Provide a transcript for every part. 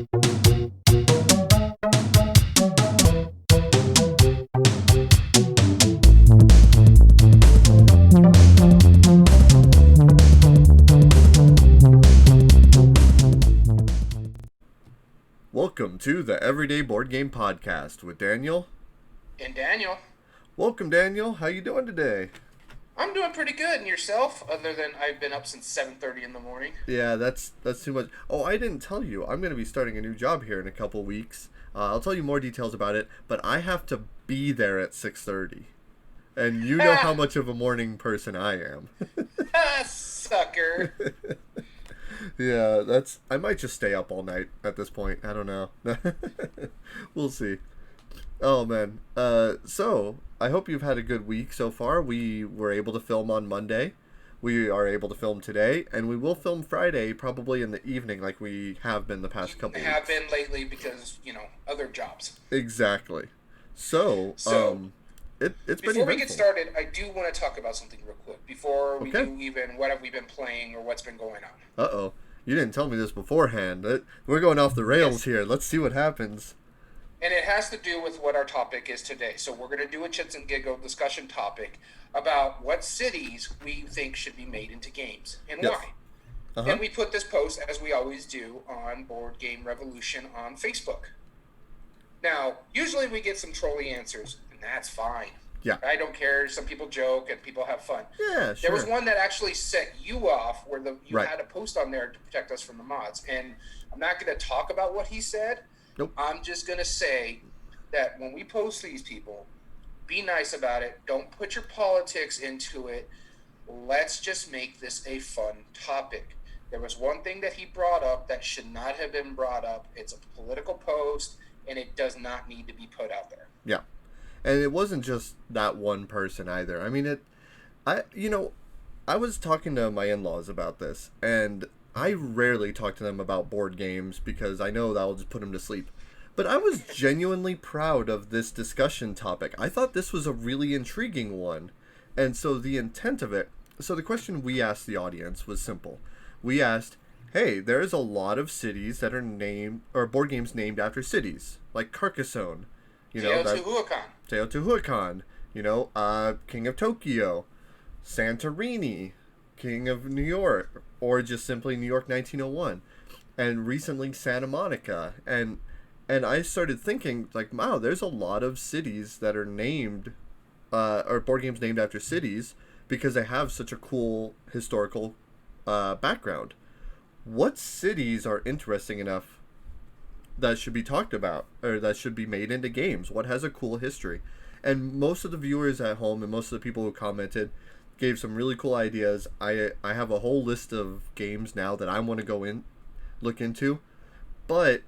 Welcome to the Everyday Board Game Podcast with Daniel. And Daniel. Welcome, Daniel. How you doing today? I'm doing pretty good. And yourself? Other than I've been up since 7:30 in the morning. Yeah, that's too much. Oh, I didn't tell you. I'm going to be starting a new job here in a couple weeks. I'll tell you more details about it, but I have to be there at 6:30. And you know how much of a morning person I am. Sucker. Yeah, I might just stay up all night at this point. I don't know. We'll see. Oh, man. So, I hope you've had a good week so far. We were able to film on Monday. We are able to film today, and we will film Friday, probably in the evening, like we have been the past couple weeks. Have been lately because, other jobs. Exactly. So it's been before we get started, I do want to talk about something real quick. Before we do even what have we been playing or what's been going on. Uh-oh. You didn't tell me this beforehand. We're going off the rails here. Let's see what happens. And it has to do with what our topic is today. So we're going to do a Chits and Giggles discussion topic about what cities we think should be made into games and why. Uh-huh. And we put this post, as we always do, on Board Game Revolution on Facebook. Now, usually we get some trolly answers, and that's fine. Yeah. I don't care. Some people joke and people have fun. Yeah, sure. There was one that actually set you off where you had a post on there to protect us from the mods. And I'm not going to talk about what he said. Nope. I'm just going to say that when we post these people, be nice about it. Don't put your politics into it. Let's just make this a fun topic. There was one thing that he brought up that should not have been brought up. It's a political post, and it does not need to be put out there. Yeah. And it wasn't just that one person either. I mean, I was talking to my in-laws about this, and I rarely talk to them about board games because I know that'll just put them to sleep. But I was genuinely proud of this discussion topic. I thought this was a really intriguing one. And so the intent of it, so the question we asked the audience was simple. We asked, hey, there's a lot of cities that are named, or board games named after cities, like Carcasone. Teotihuacan, King of Tokyo, Santorini, King of New York, or just simply New York 1901, and recently Santa Monica, and I started thinking, like, wow, there's a lot of cities that are named, or board games named after cities, because they have such a cool historical background. What cities are interesting enough that should be talked about, or that should be made into games? What has a cool history? And most of the viewers at home and most of the people who commented gave some really cool ideas. I have a whole list of games now that I want to look into, but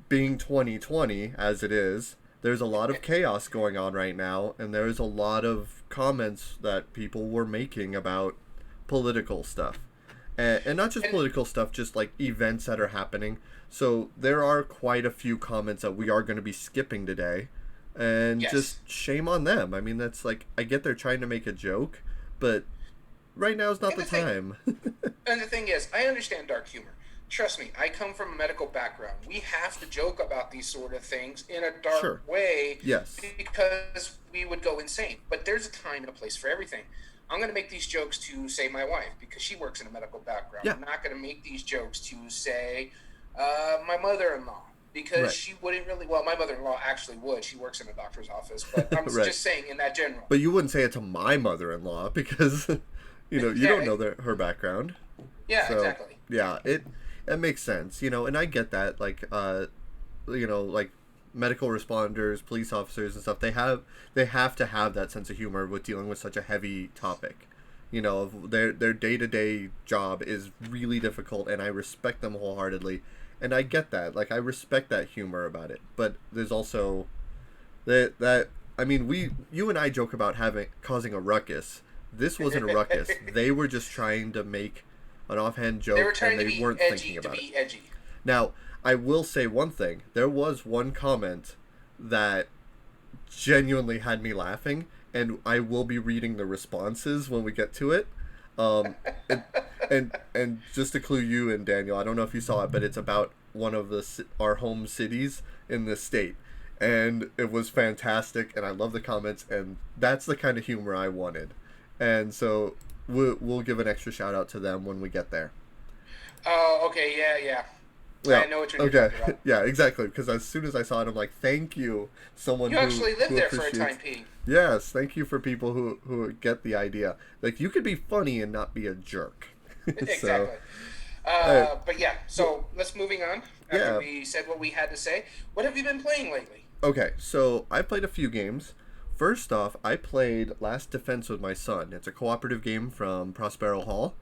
being 2020 as it is, there's a lot of chaos going on right now, and there's a lot of comments that people were making about political stuff. And not just political stuff, just like events that are happening. So there are quite a few comments that we are going to be skipping today. And just shame on them. I mean, that's like, I get they're trying to make a joke, but right now is not the time. And the thing is, I understand dark humor. Trust me, I come from a medical background. We have to joke about these sort of things in a dark way. Yes. Because we would go insane. But there's a time and a place for everything. I'm going to make these jokes to, say, my wife, because she works in a medical background. Yeah. I'm not going to make these jokes to, say, my mother-in-law, because she wouldn't really... Well, my mother-in-law actually would. She works in a doctor's office, but I'm just saying in that general. But you wouldn't say it to my mother-in-law because, you don't know her background. Yeah, exactly. Yeah, it makes sense, and I get that, like, like medical responders, police officers and stuff, they have to have that sense of humor with dealing with such a heavy topic. Their day-to-day job is really difficult, and I respect them wholeheartedly. And I get that. Like, I respect that humor about it. But there's also that I mean, you and I joke about causing a ruckus. This wasn't a ruckus. They were just trying to make an offhand joke, and they weren't thinking about it. Edgy. Now, I will say one thing. There was one comment that genuinely had me laughing, and I will be reading the responses when we get to it. And just to clue you in, Daniel, I don't know if you saw it, but it's about one of our home cities in the state, and it was fantastic. And I love the comments, and that's the kind of humor I wanted. And so we'll give an extra shout out to them when we get there. Oh, okay, yeah. Yeah. I know what you're Okay. talking about. Yeah, exactly. Because as soon as I saw it, I'm like, "Thank you, someone You actually lived who there for a appreciates." time being. Yes, thank you for people who get the idea. Like, you could be funny and not be a jerk. So, Exactly. uh, But yeah, so let's moving on. After yeah. we said what we had to say, what have you been playing lately? Okay, so I played a few games. First off, I played Last Defense with my son. It's a cooperative game from Prospero Hall,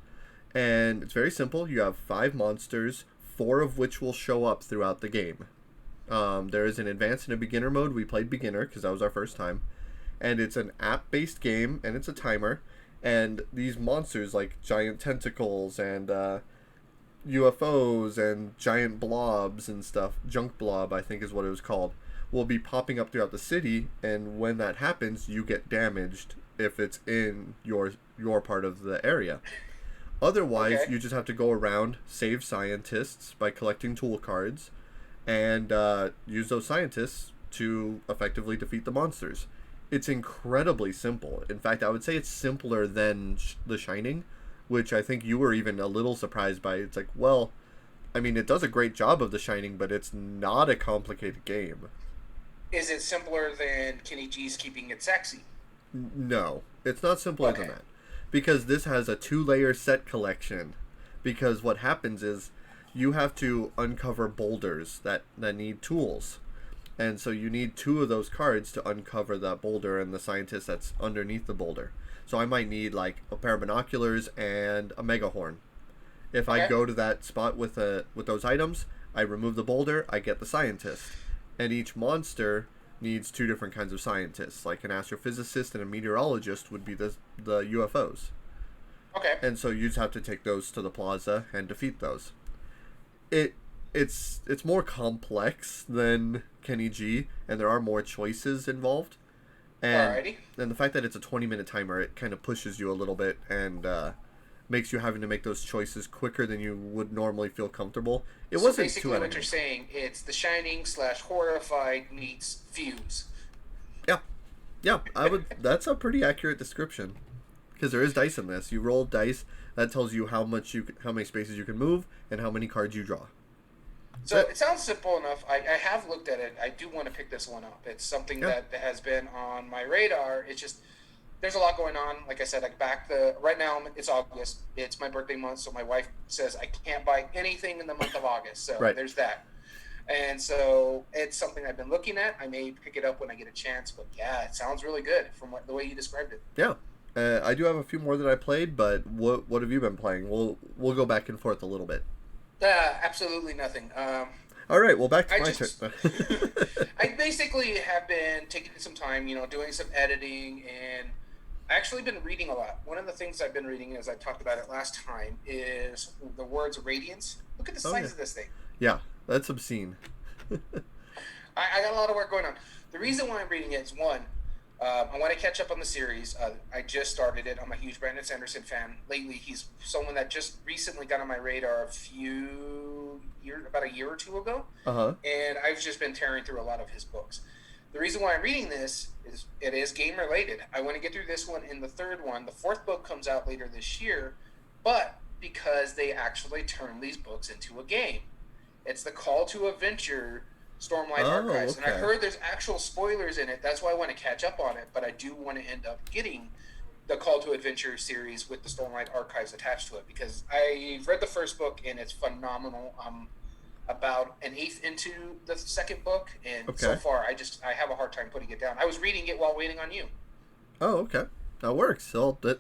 and it's very simple. You have 5 monsters, 4 of which will show up throughout the game. There is an advanced and a beginner mode. We played beginner because that was our first time, and it's an app-based game, and it's a timer. And these monsters, like giant tentacles and UFOs and giant blobs and stuff, junk blob I think is what it was called, will be popping up throughout the city, and when that happens, you get damaged if it's in your part of the area. Otherwise, Okay. you just have to go around, save scientists by collecting tool cards, and use those scientists to effectively defeat the monsters. It's incredibly simple. In fact, I would say it's simpler than The Shining, which I think you were even a little surprised by. It's like, well, I mean, it does a great job of The Shining, but it's not a complicated game. Is it simpler than Kenny G's Keeping It Sexy? No, it's not simpler than Okay. that. Because this has a 2-layer set collection. Because what happens is you have to uncover boulders that need tools. And so you need 2 of those cards to uncover that boulder and the scientist that's underneath the boulder. So I might need like a pair of binoculars and a megahorn. If I Okay. go to that spot with those items, I remove the boulder, I get the scientist. And each monster needs 2 different kinds of scientists. Like an astrophysicist and a meteorologist would be the UFOs. Okay. And so you just have to take those to the plaza and defeat those. It it's more complex than Kenny G, and there are more choices involved. And Alrighty. and the fact that it's a 20-minute timer, it kind of pushes you a little bit and makes you having to make those choices quicker than you would normally feel comfortable. It So wasn't basically, too what you're entertaining. saying, it's The Shining slash Horrified meets Fuse. Yeah, yeah, I would. That's a pretty accurate description because there is dice in this. You roll dice that tells you how many spaces you can move and how many cards you draw. So That's it. it sounds simple enough. I have looked at it. I do want to pick this one up. It's something Yeah. that has been on my radar. It's just there's a lot going on. Like I said, like back the right now it's August. It's my birthday month, so my wife says I can't buy anything in the month of August. So Right. there's that. And so it's something I've been looking at. I may pick it up when I get a chance. But yeah, it sounds really good from the way you described it. Yeah. I do have a few more that I played, but what have you been playing? We'll go back and forth a little bit. Absolutely nothing. All right. Well, back to I my just, turn. I basically have been taking some time, doing some editing, and I actually been reading a lot. One of the things I've been reading, as I talked about it last time, is the words radiance. Look at the Oh size yeah. of this thing. Yeah, that's obscene. I got a lot of work going on. The reason why I'm reading it is one, I want to catch up on the series. I just started it. I'm a huge Brandon Sanderson fan. Lately, he's someone that just recently got on my radar about a year or two ago, Uh huh. and I've just been tearing through a lot of his books. The reason why I'm reading this is it is game related. I want to get through this one and the third one. The fourth book comes out later this year, but because they actually turn these books into a game. It's the Call to Adventure Stormlight Oh, Archives. And I okay. heard there's actual spoilers in it. That's why I want to catch up on it, but I do want to end up getting the Call to Adventure series with the Stormlight Archives attached to it because I've read the first book and it's phenomenal. About an eighth into the second book, and so Okay. far I have a hard time putting it down. I was reading it while waiting on you. Oh, okay. That works. So that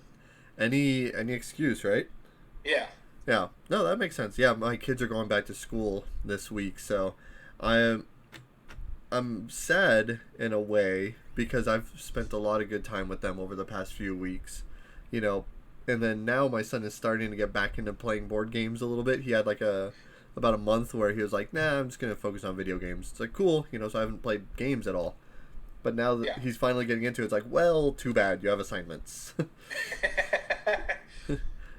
any excuse, right? Yeah. Yeah. No, that makes sense. Yeah, my kids are going back to school this week, so I'm I'm sad in a way because I've spent a lot of good time with them over the past few weeks, you know, and then now my son is starting to get back into playing board games a little bit. He had like about a month where he was like, "Nah, I'm just gonna focus on video games." It's like cool, you know. So I haven't played games at all. But now that Yeah. he's finally getting into it, it's like, well, too bad. You have assignments.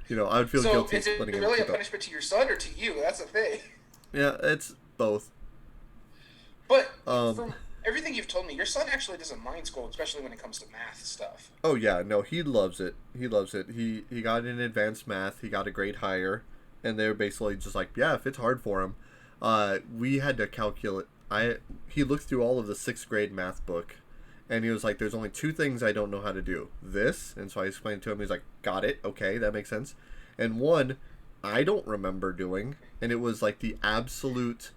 You know, I would feel So guilty is it letting him really a keep up. punishment to your son or to you? That's the thing. Yeah, it's both. But Um, from everything you've told me, your son actually doesn't mind school, especially when it comes to math stuff. oh yeah, no, he loves it. He loves it. He got in advanced math. He got a grade higher, and they're basically just like, yeah, if it's hard for him, we had to calculate. He looked through all of the sixth grade math book, and he was like, "There's only two things I don't know how to do. This," and so I explained to him. He's like, "Got it. Okay, that makes sense." And one, I don't remember doing, and it was like the absolute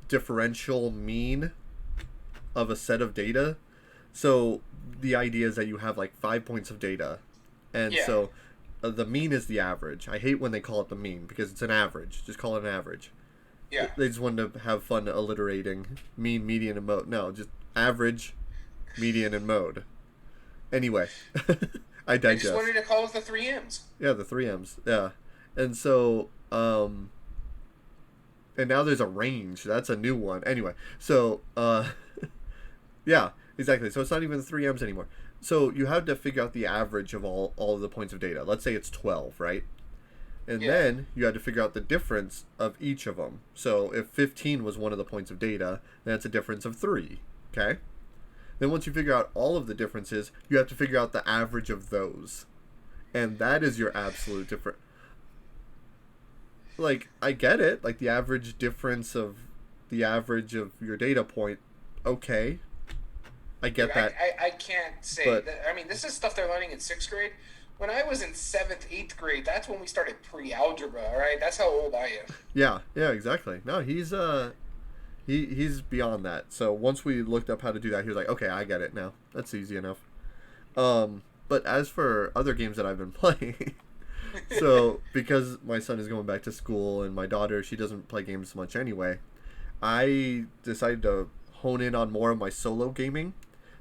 differential mean of a set of data. So the idea is that you have like 5 points of data, and Yeah, so the mean is the average. I hate when they call it the mean because it's an average. Just call it an average. yeah. They just wanted to have fun alliterating mean, median, and mode. No, just average, median, and mode. Anyway, I I just digest. wanted to call it the three M's. Yeah, the three M's. Yeah, and so and now there's a range. That's a new one. Anyway, so yeah, exactly. So it's not even the three M's anymore. So you have to figure out the average of all of the points of data. Let's say it's 12, right? And Yeah. then you had to figure out the difference of each of them. So if 15 was one of the points of data, then that's a difference of 3. Okay? Then once you figure out all of the differences, you have to figure out the average of those. And that is your absolute difference. Like, I get it. Like, the average difference of the average of your data point. Okay. I Dude, get that. I can't say But, that. I mean, this is stuff they're learning in sixth grade. When I was in seventh, eighth grade, that's when we started pre-algebra. All right, that's how old I am. yeah, exactly. No, he's beyond that. So once we looked up how to do that, he was like, "Okay, I get it now. That's easy enough." But as for other games that I've been playing, so because my son is going back to school and my daughter, she doesn't play games much anyway, I decided to hone in on more of my solo gaming.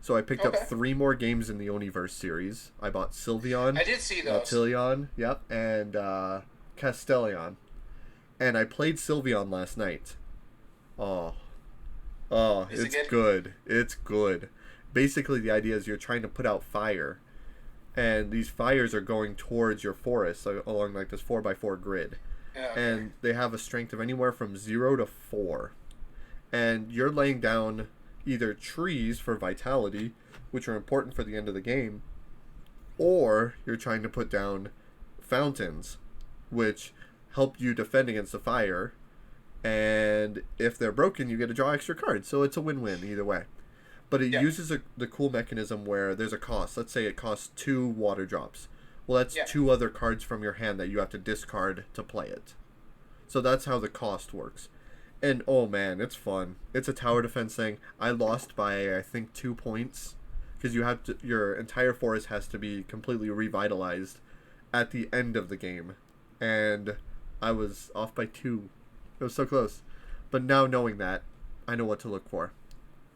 So I picked up Okay, 3 more games in the Oniverse series. I bought Sylveon, I did see those. Matillion, yep, and Castellion. And I played Sylveon last night. Oh, oh, Is it it's good? good. It's good. Basically, the idea is you're trying to put out fire, and these fires are going towards your forest along like this 4x4 grid, Yeah, okay. and they have a strength of anywhere from 0 to 4, and you're laying down either trees for vitality, which are important for the end of the game, or you're trying to put down fountains, which help you defend against the fire. And if they're broken, you get to draw extra cards. So it's a win-win either way. But it Yeah, uses the cool mechanism where there's a cost. Let's say it costs 2 water drops. Well, that's yeah. 2 other cards from your hand that you have to discard to play it. So that's how the cost works. And oh man, it's fun. It's a tower defense thing. I lost by I think 2 points because you have to. Your entire forest has to be completely revitalized at the end of the game, and I was off by 2. It was so close. But now knowing that, I know what to look for.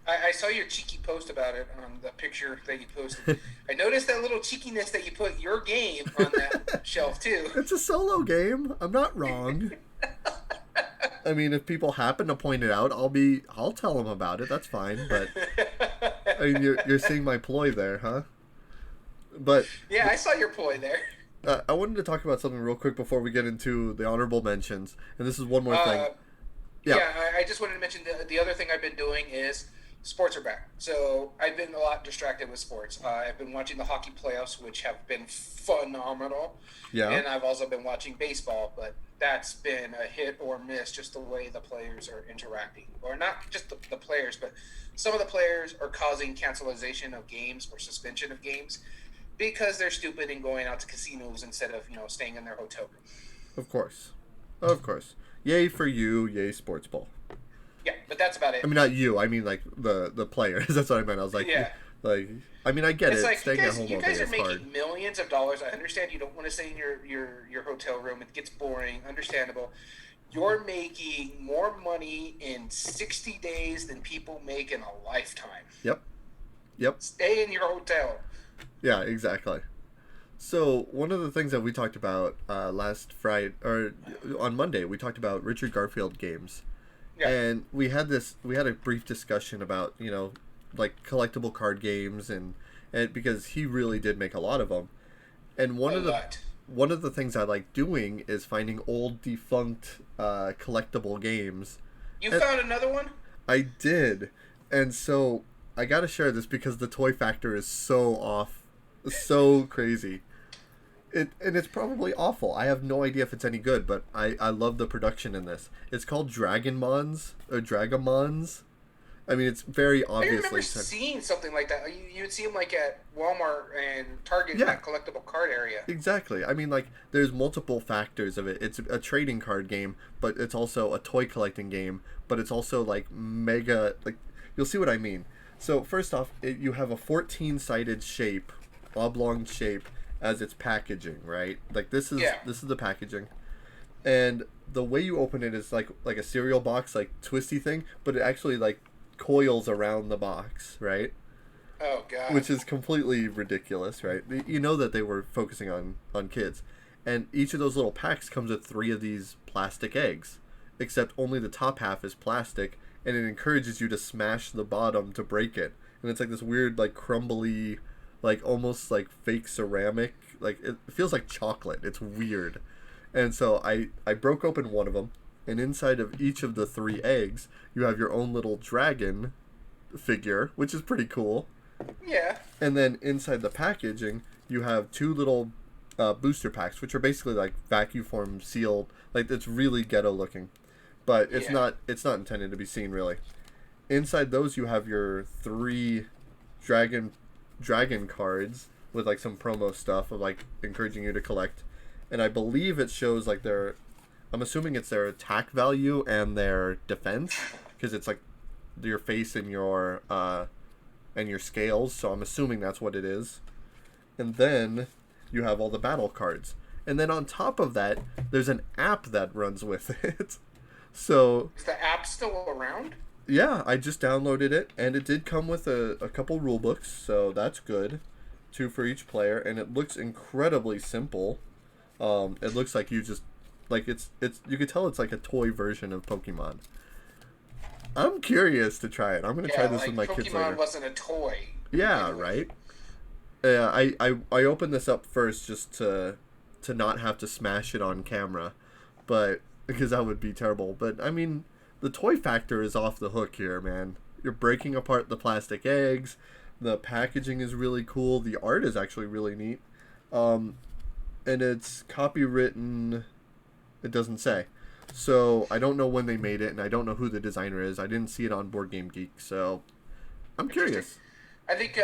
I saw your cheeky post about it on the picture that you posted. I noticed that little cheekiness that you put your game on that shelf too. It's a solo game. I'm not wrong. I mean, if people happen to point it out, I'll tell them about it. That's fine. But I mean, you're seeing my ploy there, huh? But Yeah, I saw your ploy there. I wanted to talk about something real quick before we get into the honorable mentions, and this is one more thing. Uh, Yeah, yeah, I just wanted to mention the other thing I've been doing is sports are back. So I've been a lot distracted with sports. I've been watching the hockey playoffs, which have been phenomenal. yeah, And I've also been watching baseball, but that's been a hit or miss just the way the players are interacting. Or not just the players, but some of the players are causing cancellation of games or suspension of games because they're stupid and going out to casinos instead of, staying in their hotel room. of course, of course. Yay for you, yay sports ball. Yeah, but that's about I it. mean, not you. I mean, like the players. That's what I meant. I was Yeah. like, I mean, I get It's it. like Staying at home you all day guys are is making hard. millions of dollars. I understand you don't want to stay in your hotel room. It gets boring. Understandable. You're making more money in 60 days than people make in a lifetime. Yep, yep, Stay in your hotel. yeah, exactly. So one of the things that we talked about last Friday or on Monday, we talked about Richard Garfield games, Yeah, and we had a brief discussion about like collectible card games and because he really did make a lot of them, and one a of the lot. one of the things I like doing is finding old defunct collectible games. You And found another one? I did, and so I gotta share this because the toy factor is so off, so crazy. And it's probably awful. I have no idea if it's any good, but I love the production in this. It's called Dragonmons or Dragamons. I mean, it's very I remember obviously seeing something like that. You would see them like at Walmart and Target in yeah, that collectible card area. exactly. I mean, like there's multiple factors of it. It's a trading card game, but it's also a toy collecting game, but it's also like mega like you'll see what I mean. So first off, you have a 14-sided shape, oblong shape as its packaging, right? Like Yeah. this is the packaging. And the way you open it is like a cereal box like twisty thing, but it actually like coils around the box, right? Oh God. Which is completely ridiculous, right? You know that they were focusing on kids. And each of those little packs comes with 3 of these plastic eggs, except only the top half is plastic, and it encourages you to smash the bottom to break it. And it's like this weird like crumbly, like almost like fake ceramic, like it feels like chocolate. It's weird. And so I broke open one of them, and inside of each of the 3 eggs, you have your own little dragon figure, which is pretty cool. Yeah. And then inside the packaging, you have 2 little booster packs, which are basically like vacuum form sealed. Like it's really ghetto looking, but it's not intended to be seen really. Inside those, you have your 3 dragon cards with like some promo stuff of like encouraging you to collect, and I believe it shows like their, I'm assuming it's their attack value and their defense because it's like your face and your scales, so I'm assuming that's what it is. And then you have all the battle cards. And then on top of that, there's an app that runs with it. So Is the app still around? yeah, I just downloaded it, and it did come with a couple rule books, so that's good. 2 for each player, and it looks incredibly simple. It looks like you just like it's you could tell it's like a toy version of Pokemon. I'm curious to try it. I'm gonna try this like with my Pokemon kids later. wasn't a toy. Yeah, Anyway. right. Yeah, I opened this up first just to not have to smash it on camera, but because that would be terrible. But I mean, the toy factor is off the hook here, man. You're breaking apart the plastic eggs. The packaging is really cool. The art is actually really neat. And it's copywritten. It doesn't say. So I don't know when they made it, and I don't know who the designer is. I didn't see it on Board Game Geek, so I'm curious. I think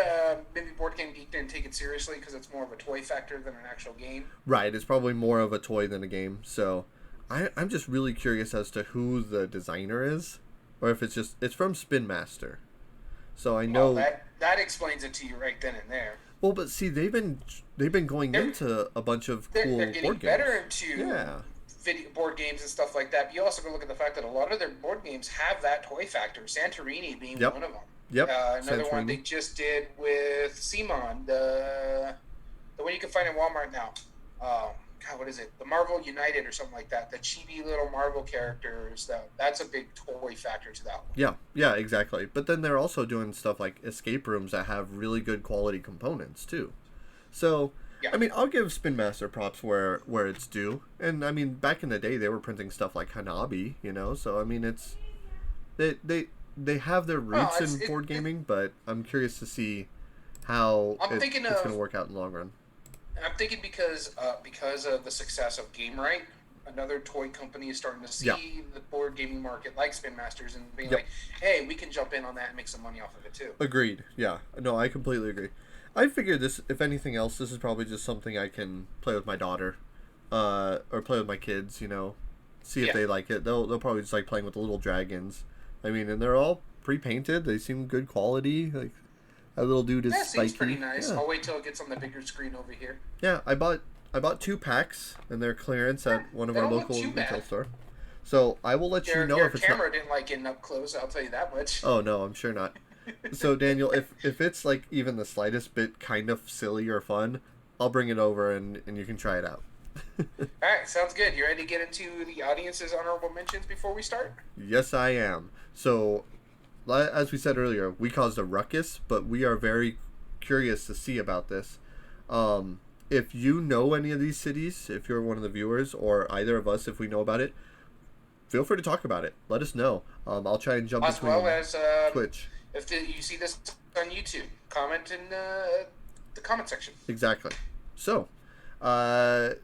maybe Board Game Geek didn't take it seriously because it's more of a toy factor than an actual game. Right, it's probably more of a toy than a game. So I'm just really curious as to who the designer is, or if it's from Spin Master. So I know that explains it to you right then and there. Well, but see, they've been going into a bunch of cool They're getting board games. better into video board games and stuff like that. But you also can look at the fact that a lot of their board games have that toy factor. Santorini being one of them. Yep. Another one they just did with Simon, the one you can find in Walmart now. God, what is it? The Marvel United or something like that. The chibi little Marvel characters. That's a big toy factor to that one. Yeah, exactly. But then they're also doing stuff like escape rooms that have really good quality components too. So, I mean, I'll give Spin Master props where it's due. And I mean, back in the day, they were printing stuff like Hanabi, you know. So I mean, it's they have their roots in board gaming, but I'm curious to see how it's going to work out in the long run. And I'm thinking because of the success of Game Right, another toy company is starting to see the board gaming market like Spin Masters and being like, hey, we can jump in on that and make some money off of it too. Agreed. Yeah. No, I completely agree. I figured this, if anything else, this is probably just something I can play with my daughter, or play with my kids, you know, see if they like it. They'll probably just like playing with the little dragons. I mean, and they're all pre-painted. They seem good quality. Like, that little dude is spiky. Seems pretty nice. I'll wait till it gets on the bigger screen over here. Yeah, I bought 2 packs, and they're clearance at one of our local retail store. So I will let you know if it's your camera didn't like getting up close. I'll tell you that much. Oh no, I'm sure not. So Daniel, if it's like even the slightest bit kind of silly or fun, I'll bring it over and you can try it out. All right, sounds good. You ready to get into the audience's honorable mentions before we start? Yes, I am. So, as we said earlier, we caused a ruckus, but we are very curious to see about this. if you know any of these cities, if you're one of the viewers or either of us, if we know about it, feel free to talk about it. Let us know. I'll try and jump As between well as Twitch. if you see this on YouTube, comment in the comment section. Exactly. So, do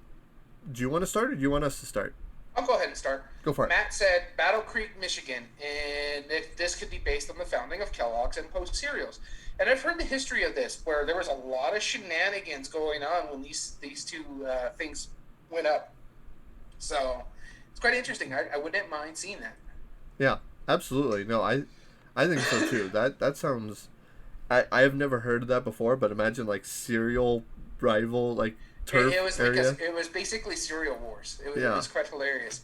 you want to start or do you want us to start? I'll go ahead and start. Go for it. Matt said Battle Creek, Michigan, and if this could be based on the founding of Kellogg's and Post cereals. And I've heard the history of this, where there was a lot of shenanigans going on when these two things went up. So it's quite interesting. I wouldn't mind seeing that. Yeah, absolutely. No, I think so too. That sounds. I have never heard of that before, but imagine like cereal rival like turf it was area. It was basically cereal wars. It was quite hilarious.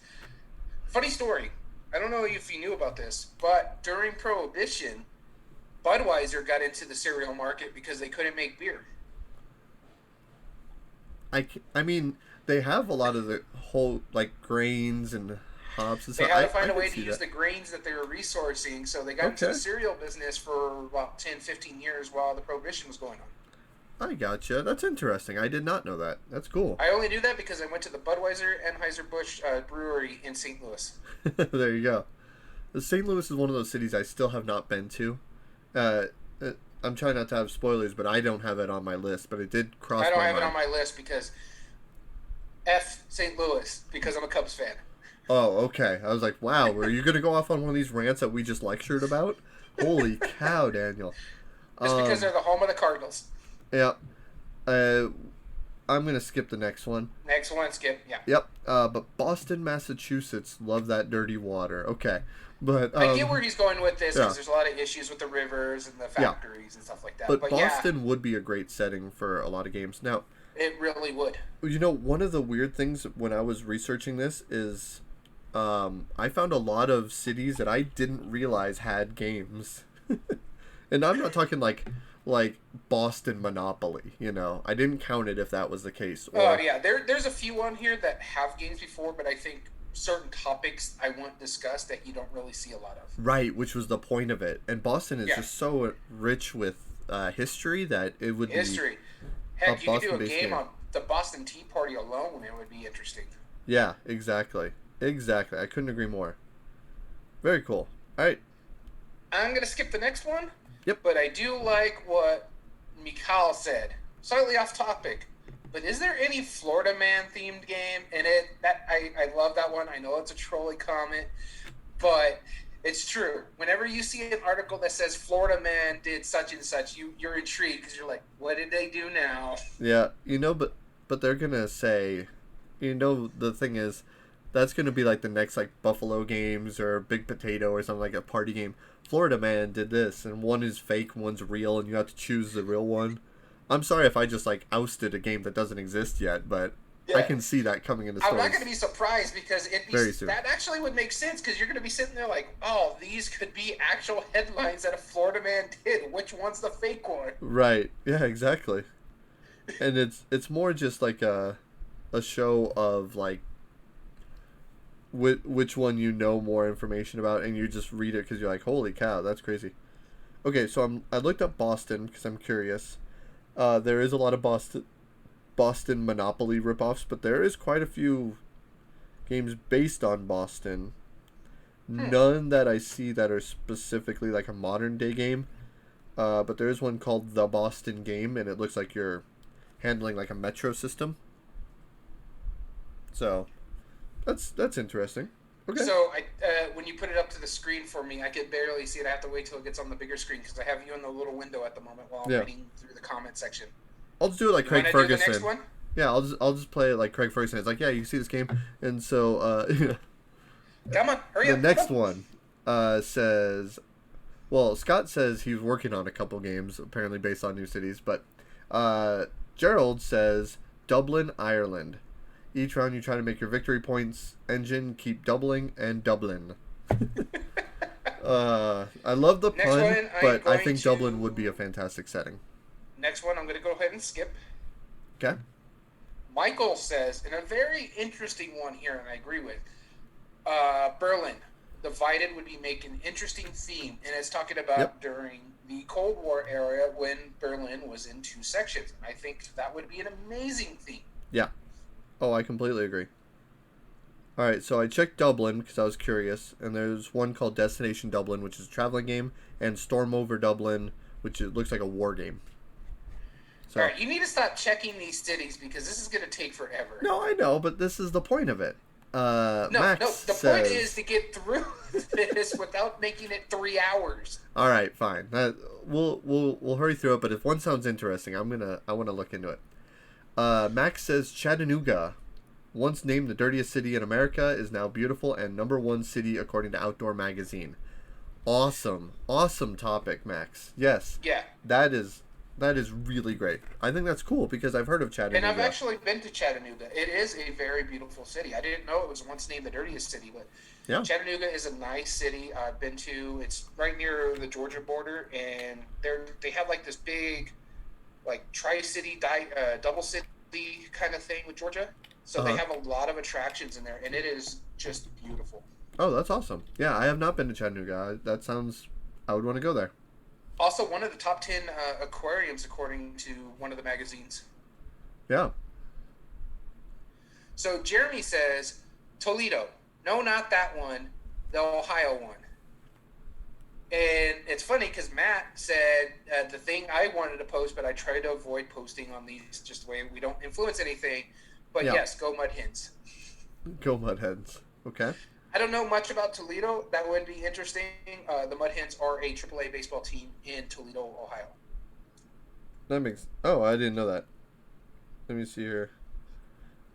Funny story. I don't know if you knew about this, but during Prohibition, Budweiser got into the cereal market because they couldn't make beer. I mean, they have a lot of the whole like grains and hops and they stuff. had to find a way to use the grains that they were resourcing, so they got into the cereal business for about 10, 15 years while the Prohibition was going on. I gotcha. That's interesting. I did not know that. That's cool. I only knew that because I went to the Budweiser Anheuser-Busch brewery in St. Louis. There you go. St. Louis is one of those cities I still have not been to. I'm trying not to have spoilers, but I don't have it on my list. But it did cross my mind. I don't have it on my list because F St. Louis, because I'm a Cubs fan. Oh, okay. I was like, wow, were you going to go off on one of these rants that we just lectured about? Holy cow, Daniel. Just because they're the home of the Cardinals. Yeah. I'm going to skip the next one. Next one, skip, yeah. Yep. But Boston, Massachusetts, love that dirty water. Okay. But I get where he's going with this because there's a lot of issues with the rivers and the factories and stuff like that. But Boston would be a great setting for a lot of games. Now, it really would. You know, one of the weird things when I was researching this is I found a lot of cities that I didn't realize had games. And I'm not talking like Boston Monopoly, you know. I didn't count it if that was the case. Oh, yeah. There's a few on here that have games before, but I think certain topics I won't discuss that you don't really see a lot of. Right, which was the point of it. And Boston is just so rich with history that it would be Heck, you could do a game on the Boston Tea Party alone. It would be interesting. Yeah, exactly. Exactly. I couldn't agree more. Very cool. All right. I'm going to skip the next one. Yep. But I do like what Mikhail said. Slightly off topic. But is there any Florida Man themed game? And I love that one. I know it's a trolley comment, but it's true. Whenever you see an article that says Florida Man did such and such, you're intrigued because you're like, what did they do now? Yeah, you know, but they're gonna say, you know, the thing is, that's gonna be like the next like Buffalo Games or Big Potato or something like a party game. Florida Man did this, and one is fake, one's real, and you have to choose the real one. I'm sorry if I just like ousted a game that doesn't exist yet, but I can see that coming into stores. I'm not going to be surprised because that actually would make sense because you're going to be sitting there like, oh, these could be actual headlines that a Florida Man did. Which one's the fake one? Right. Yeah, exactly. And it's more just like a show of like which one you know more information about, and you just read it because you're like, holy cow, that's crazy. Okay, so I looked up Boston because I'm curious. There is a lot of Boston Monopoly ripoffs, but there is quite a few games based on Boston. None that I see that are specifically like a modern day game. But there is one called The Boston Game, and it looks like you're handling like a metro system. So that's interesting. Okay. So when you put it up to the screen for me, I can barely see it. I have to wait till it gets on the bigger screen because I have you in the little window at the moment while I'm reading through the comment section. I'll just do it like Craig Ferguson. Do the next one? Yeah, I'll just play it like Craig Ferguson. It's like, yeah, you can see this game, and so come on, hurry up. The next one says, well, Scott says he was working on a couple games apparently based on new cities, but Gerald says Dublin, Ireland. Each round you try to make your victory points engine keep doubling and Dublin. I love the pun, but I think Dublin would be a fantastic setting. Next one I'm going to go ahead and skip. Okay. Michael says, and a very interesting one here, and I agree with, Berlin. divided would be make an interesting theme, and it's talking about during the Cold War era when Berlin was in two sections. I think that would be an amazing theme. Yeah. Oh, I completely agree. All right, so I checked Dublin because I was curious, and there's one called Destination Dublin, which is a traveling game, and Storm Over Dublin, which looks like a war game. So, all right, you need to stop checking these cities because this is going to take forever. No, I know, but this is the point of it. Max the point is to get through this without making it 3 hours. All right, fine. We'll hurry through it. But if one sounds interesting, I want to look into it. Max says Chattanooga, once named the dirtiest city in America, is now beautiful and #1 city according to Outdoor Magazine. Awesome topic, Max. Yes. Yeah. That is really great. I think that's cool because I've heard of Chattanooga. And I've actually been to Chattanooga. It is a very beautiful city. I didn't know it was once named the dirtiest city, but Chattanooga is a nice city. I've been to. It's right near the Georgia border, and they have like this big, like tri-city, double city kind of thing with Georgia. So they have a lot of attractions in there, and it is just beautiful. Oh, that's awesome. Yeah, I have not been to Chattanooga. That sounds. I would want to go there. Also, one of the top 10 aquariums, according to one of the magazines. Yeah. So Jeremy says, Toledo. No, not that one. The Ohio one. And it's funny because Matt said the thing I wanted to post, but I try to avoid posting on these just the way we don't influence anything. But yes, go Mud Hens. Go Mud Hens. Okay. I don't know much about Toledo. That would be interesting. The Mud Hens are a AAA baseball team in Toledo, Ohio. That makes... Oh, I didn't know that. Let me see here.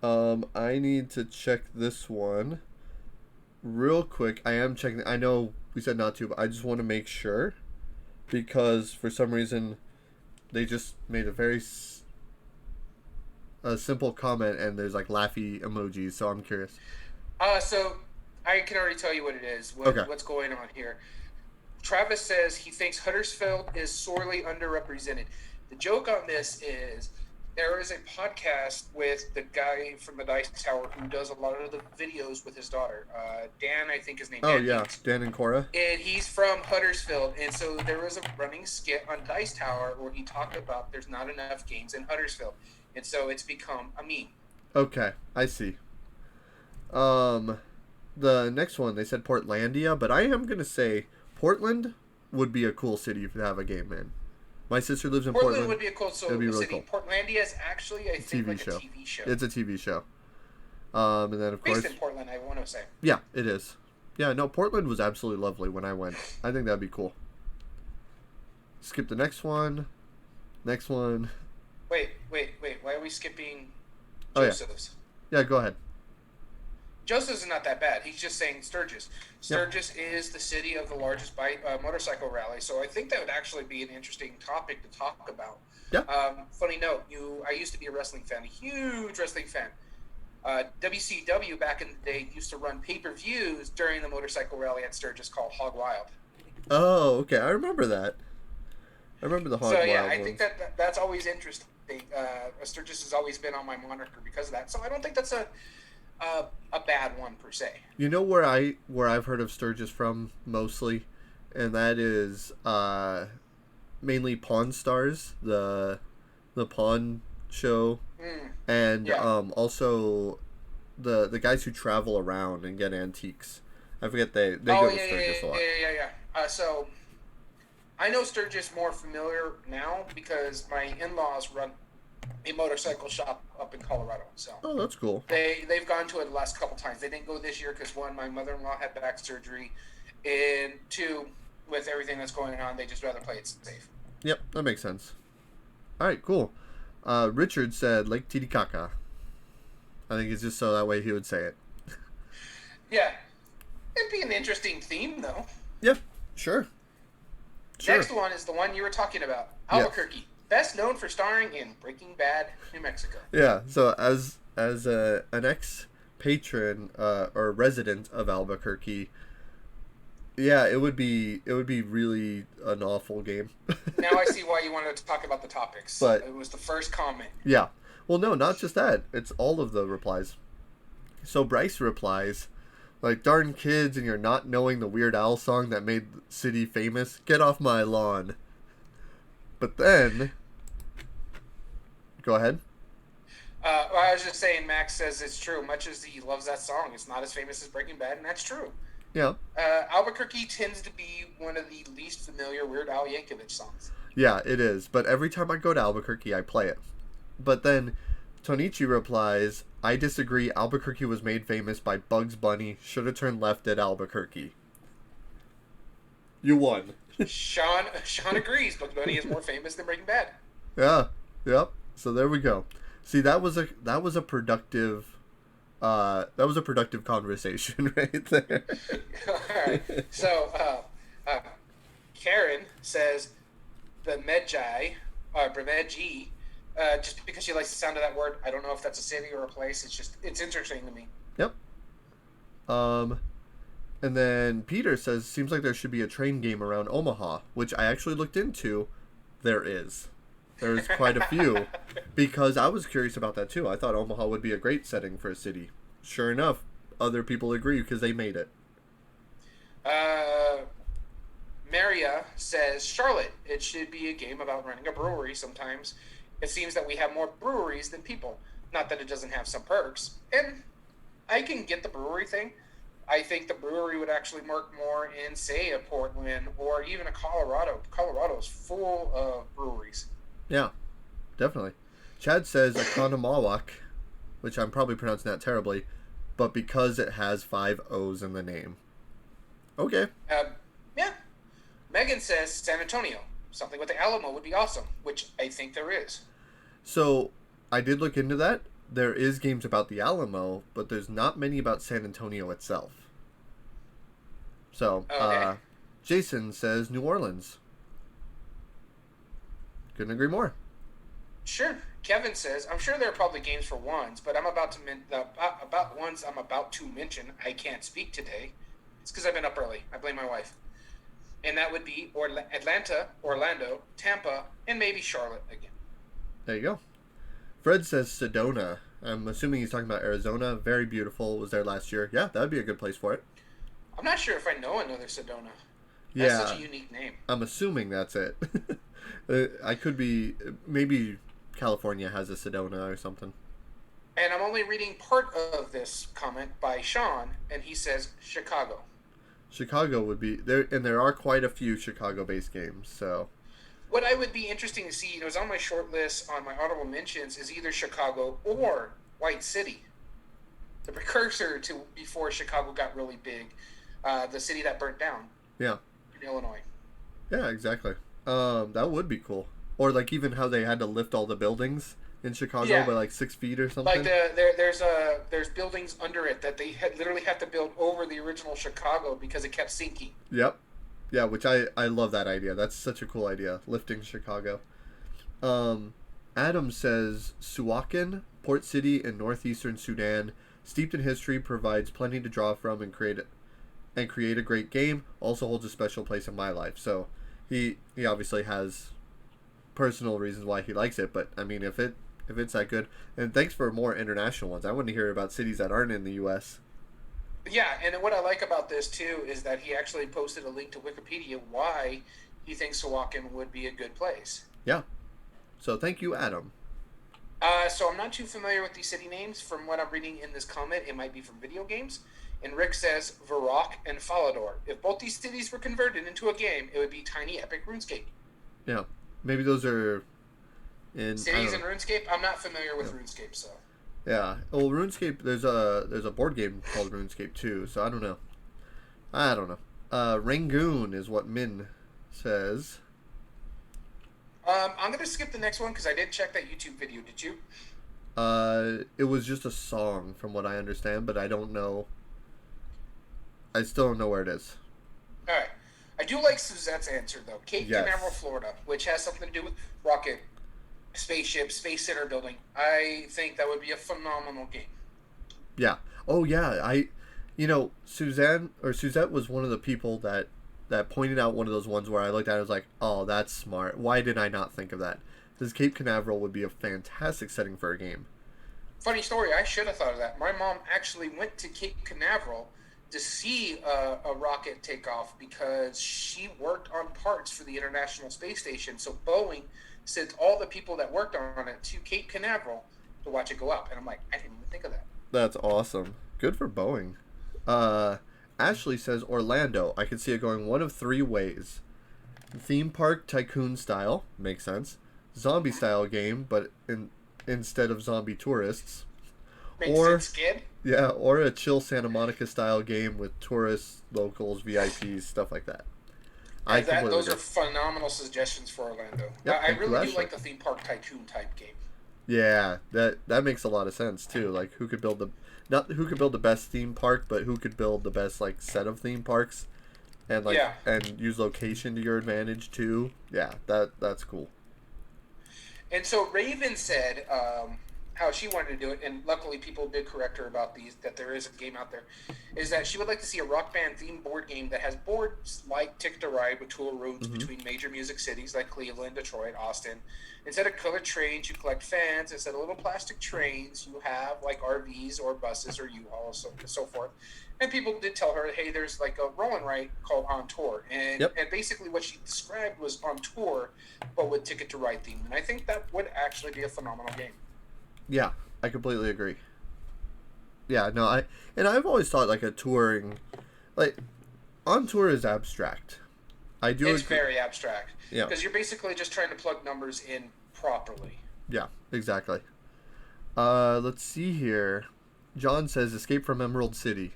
I need to check this one real quick. I am checking... I know we said not to, but I just want to make sure. Because for some reason, they just made a very simple comment and there's like laughy emojis, so I'm curious. So... I can already tell you what it is, what's going on here. Travis says he thinks Huddersfield is sorely underrepresented. The joke on this is there is a podcast with the guy from the Dice Tower who does a lot of the videos with his daughter. Dan, I think his name is. Oh, yeah, Dan and Cora. And he's from Huddersfield. And so there was a running skit on Dice Tower where he talked about there's not enough games in Huddersfield. And so it's become a meme. Okay, I see. The next one, they said Portlandia, but I am going to say Portland would be a cool city to have a game in. My sister lives in Portland. Portland would be a cool city. Really cool. Portlandia is actually, I think, like a TV show. It's a TV show. And then, of course... Based in Portland, I want to say. Yeah, it is. Yeah, no, Portland was absolutely lovely when I went. I think that'd be cool. Skip the next one. Next one. Wait. Why are we skipping Joseph's? Yeah, go ahead. Joseph's is not that bad. He's just saying Sturgis. Sturgis is the city of the largest motorcycle rally, so I think that would actually be an interesting topic to talk about. Yeah. Funny note, I used to be a wrestling fan, a huge wrestling fan. WCW back in the day used to run pay-per-views during the motorcycle rally at Sturgis called Hog Wild. Oh, okay. I remember that. I remember the Hog Wild. So yeah, I think that's always interesting. Sturgis has always been on my moniker because of that. So I don't think that's a bad one per se. You know where I've heard of Sturgis from mostly, and that is mainly Pawn Stars, the Pawn show, and also the guys who travel around and get antiques. I forget they go to Sturgis a lot. Yeah. So I know Sturgis more familiar now because my in-laws run a motorcycle shop up in Colorado. So that's cool. They've gone to it the last couple times. They didn't go this year because one, my mother-in-law had back surgery, and two, with everything that's going on, they just rather play it safe. Yep, that makes sense. All right, cool. Richard said Lake Titicaca. I think it's just so that way he would say it. Yeah, it'd be an interesting theme though. Yeah, sure. Next one is the one you were talking about, Albuquerque. Yeah. Best known for starring in Breaking Bad, New Mexico. Yeah, so as an ex-patron or resident of Albuquerque, yeah, it would be really an awful game. Now I see why you wanted to talk about the topics. But it was the first comment. Yeah. Well, no, not just that. It's all of the replies. So Bryce replies, Like, darn kids and you're not knowing the Weird Al song that made the city famous. Get off my lawn. But then... Go ahead. Well, I was just saying, Max says it's true. Much as he loves that song, it's not as famous as Breaking Bad, and that's true. Yeah. Albuquerque tends to be one of the least familiar Weird Al Yankovic songs. Yeah, it is. But every time I go to Albuquerque, I play it. But then Tonichi replies, I disagree. Albuquerque was made famous by Bugs Bunny. Should have turned left at Albuquerque. You won. Sean agrees. Bugs Bunny is more famous than Breaking Bad. Yeah. Yep. So there we go. See, that was a productive conversation right there. All right. So Karen says the Bemidji, just because she likes the sound of that word. I don't know if that's a city or a place. It's interesting to me. Yep. And then Peter says, seems like there should be a train game around Omaha, which I actually looked into. There is. There's quite a few. Because I was curious about that too. I thought Omaha would be a great setting for a city. Sure enough, other people agree because they made it. Maria says, Charlotte, it should be a game about running a brewery sometimes. It seems that we have more breweries than people. Not that it doesn't have some perks. And I can get the brewery thing. I think the brewery would actually work more in, say, a Portland or even a Colorado. Colorado's full of breweries. Yeah, definitely. Chad says Economawak, which I'm probably pronouncing that terribly, but because it has 5 O's in the name. Okay. Yeah. Megan says San Antonio. Something with the Alamo would be awesome, which I think there is. So, I did look into that. There is games about the Alamo, but there's not many about San Antonio itself. So, okay. Jason says New Orleans. Couldn't agree more. Sure. Kevin says, I'm sure there are probably games for ones, but about ones I'm about to mention, I can't speak today. It's because I've been up early. I blame my wife. And that would be Atlanta, Orlando, Tampa, and maybe Charlotte again. There you go. Fred says Sedona. I'm assuming he's talking about Arizona. Very beautiful. Was there last year. Yeah, that would be a good place for it. I'm not sure if I know another Sedona. Yeah. That's such a unique name. I'm assuming that's it. I could be... Maybe California has a Sedona or something. And I'm only reading part of this comment by Sean, and he says Chicago. Chicago would be... there are quite a few Chicago-based games, so... What I would be interesting to see, is on my short list, on my honorable mentions, is either Chicago or White City. The precursor to before Chicago got really big. The city that burnt down. Yeah. In Illinois. Yeah, exactly. That would be cool. Or like even how they had to lift all the buildings in Chicago by like 6 feet or something. Like there's buildings under it that they literally have to build over the original Chicago because it kept sinking. Yep. Yeah, which I love that idea. That's such a cool idea, lifting Chicago. Adam says Suakin, Port City in northeastern Sudan, steeped in history, provides plenty to draw from and create a great game. Also holds a special place in my life. So he obviously has personal reasons why he likes it, but I mean if it's that good. And thanks for more international ones. I want to hear about cities that aren't in the US. Yeah, and what I like about this too is that he actually posted a link to Wikipedia why he thinks Sawakin would be a good place. Yeah. So thank you, Adam. So I'm not too familiar with these city names. From what I'm reading in this comment, it might be from video games. And Rick says Varrock and Falador. If both these cities were converted into a game, it would be Tiny Epic RuneScape. Yeah. Maybe those are in cities in RuneScape. I'm not familiar with RuneScape, so. Yeah. Well, RuneScape. There's a board game called RuneScape too. So I don't know. Rangoon is what Min says. I'm gonna skip the next one because I did check that YouTube video. Did you? It was just a song, from what I understand, but I don't know. I still don't know where it is. All right. I do like Suzette's answer though. Cape Canaveral, Florida, which has something to do with rocket, spaceship, space center building. I think that would be a phenomenal game. Yeah. Oh yeah. Suzette was one of the people that pointed out one of those ones where I looked at it and was like, oh, that's smart. Why did I not think of that? Because Cape Canaveral would be a fantastic setting for a game. Funny story, I should have thought of that. My mom actually went to Cape Canaveral to see a rocket take off because she worked on parts for the International Space Station. So Boeing sent all the people that worked on it to Cape Canaveral to watch it go up. And I'm like, I didn't even think of that. That's awesome. Good for Boeing. Uh, Ashley says Orlando. I can see it going one of three ways. Theme park tycoon style. Makes sense. Zombie style game, but instead of zombie tourists. Makes sense, kid. Yeah, or a chill Santa Monica style game with tourists, locals, VIPs, stuff like that. Those are phenomenal suggestions for Orlando. Yep, I really do like the theme park tycoon type game. Yeah, that makes a lot of sense too. Like who could build the best theme park, but who could build the best like set of theme parks, and and use location to your advantage too. Yeah, that's cool. And so Raven said how she wanted to do it, and luckily people did correct her about that there is a game out there, is that she would like to see a Rock Band themed board game that has boards like Ticket to Ride with tour routes between major music cities like Cleveland, Detroit, Austin. Instead of colored trains, you collect fans. Instead of little plastic trains, you have like RVs or buses or U-Hauls, so forth. And people did tell her, hey, there's like a roll and write called On Tour. And basically what she described was On Tour, but with Ticket to Ride theme. And I think that would actually be a phenomenal game. Yeah, I completely agree. Yeah, no, I've always thought like a touring, like On Tour is abstract. It's very abstract. Yeah. Because you're basically just trying to plug numbers in properly. Yeah, exactly. Let's see here. John says Escape from Emerald City.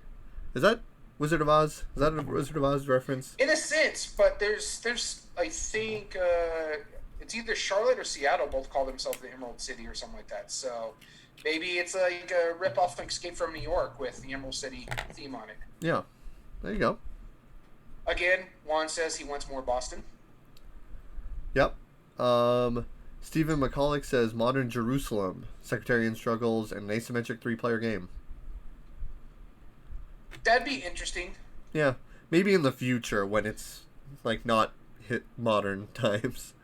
Is that Wizard of Oz? Is that a Wizard of Oz reference? In a sense, but there's I think it's either Charlotte or Seattle both call themselves the Emerald City or something like that. So maybe it's like a rip-off of Escape from New York with the Emerald City theme on it. Yeah, there you go. Again, Juan says he wants more Boston. Yep. Stephen McCulloch says Modern Jerusalem, Sectarian Struggles, and an asymmetric 3-player game. That'd be interesting. Yeah, maybe in the future when it's like not hit modern times.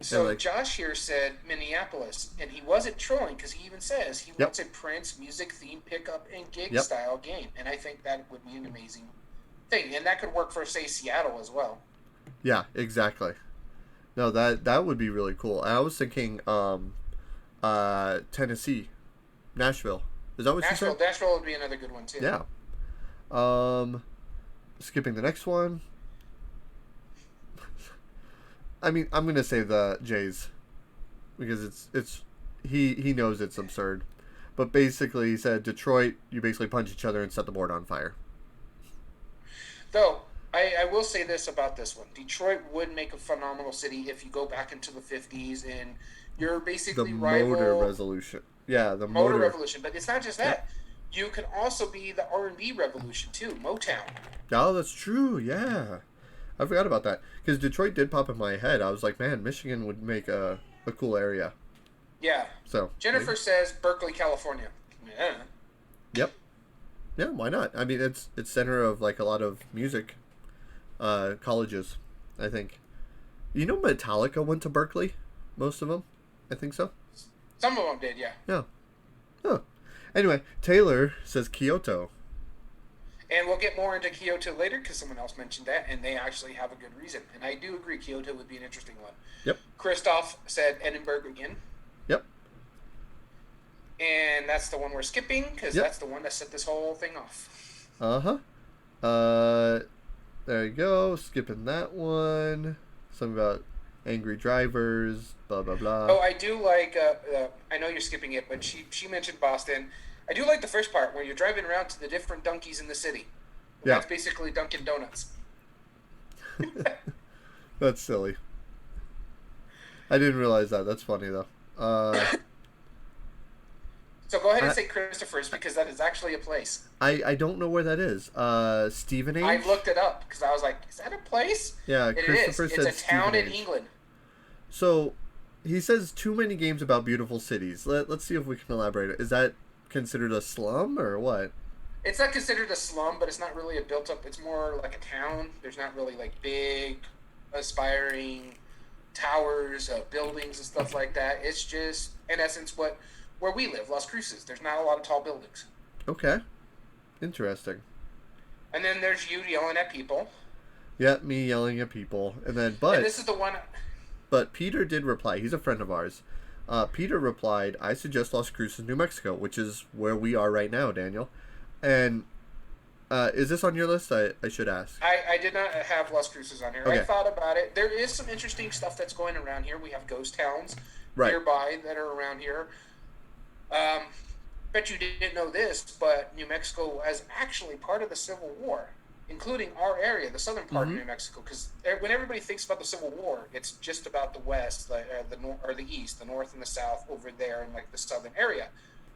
So Josh here said Minneapolis, and he wasn't trolling because he even says he wants a Prince music theme pickup and gig style game, and I think that would be an amazing thing, and that could work for say Seattle as well. Yeah, exactly. No, that would be really cool. I was thinking Tennessee, Nashville. Is that what you said? Nashville would be another good one too. Yeah. Skipping the next one. I mean, I'm gonna say the Jays because he knows it's absurd, but basically he said Detroit. You basically punch each other and set the board on fire. Though I will say this about this one: Detroit would make a phenomenal city if you go back into the '50s and you're basically the motor revolution. Yeah, the motor revolution. But it's not just that. Yeah. You can also be the R&B revolution too, Motown. Oh, that's true. Yeah. I forgot about that because Detroit did pop in my head. I was like, man, Michigan would make a cool area. Yeah. So Jennifer says Berkeley, California. Yeah. Yep. Yeah, why not? I mean, it's center of like a lot of music colleges, I think. You know, Metallica went to Berkeley. Most of them, I think so. Some of them did, yeah. Yeah. Huh. Anyway, Taylor says Kyoto. And we'll get more into Kyoto later because someone else mentioned that, and they actually have a good reason. And I do agree Kyoto would be an interesting one. Yep. Christoph said Edinburgh again. Yep. And that's the one we're skipping because that's the one that set this whole thing off. Uh-huh. There you go. Skipping that one. Something about angry drivers, blah, blah, blah. Oh, I do like, I know you're skipping it, but she mentioned Boston. I do like the first part where you're driving around to the different Dunkies in the city. Yeah. That's basically Dunkin' Donuts. That's silly. I didn't realize that. That's funny, though. So go ahead and say Christopher's because that is actually a place. I don't know where that is. Stephen H? I looked it up because I was like, is that a place? Yeah, Christopher is. It's a town in England. So, he says too many games about beautiful cities. Let's see if we can elaborate. Is that considered a slum or what? It's not considered a slum, but it's not really a built up. It's more like a town. There's not really like big, aspiring towers, buildings and stuff like that. It's just, in essence, where we live, Las Cruces. There's not a lot of tall buildings. Okay. Interesting. And then there's you yelling at people. Yeah, me yelling at people, and then And this is the one. but Peter did reply. He's a friend of ours. Peter replied, "I suggest Las Cruces, New Mexico, which is where we are right now, Daniel." And is this on your list? I should ask. I did not have Las Cruces on here. I Okay. thought about it. There is some interesting stuff that's going around here. We have ghost towns Right. nearby that are around here. Um, Bet you didn't know this, but New Mexico was actually part of the Civil War, including our area, the southern part Mm-hmm. of New Mexico. Because when everybody thinks about the Civil War, it's just about the west, the north or the east, the north and the south over there in like the southern area.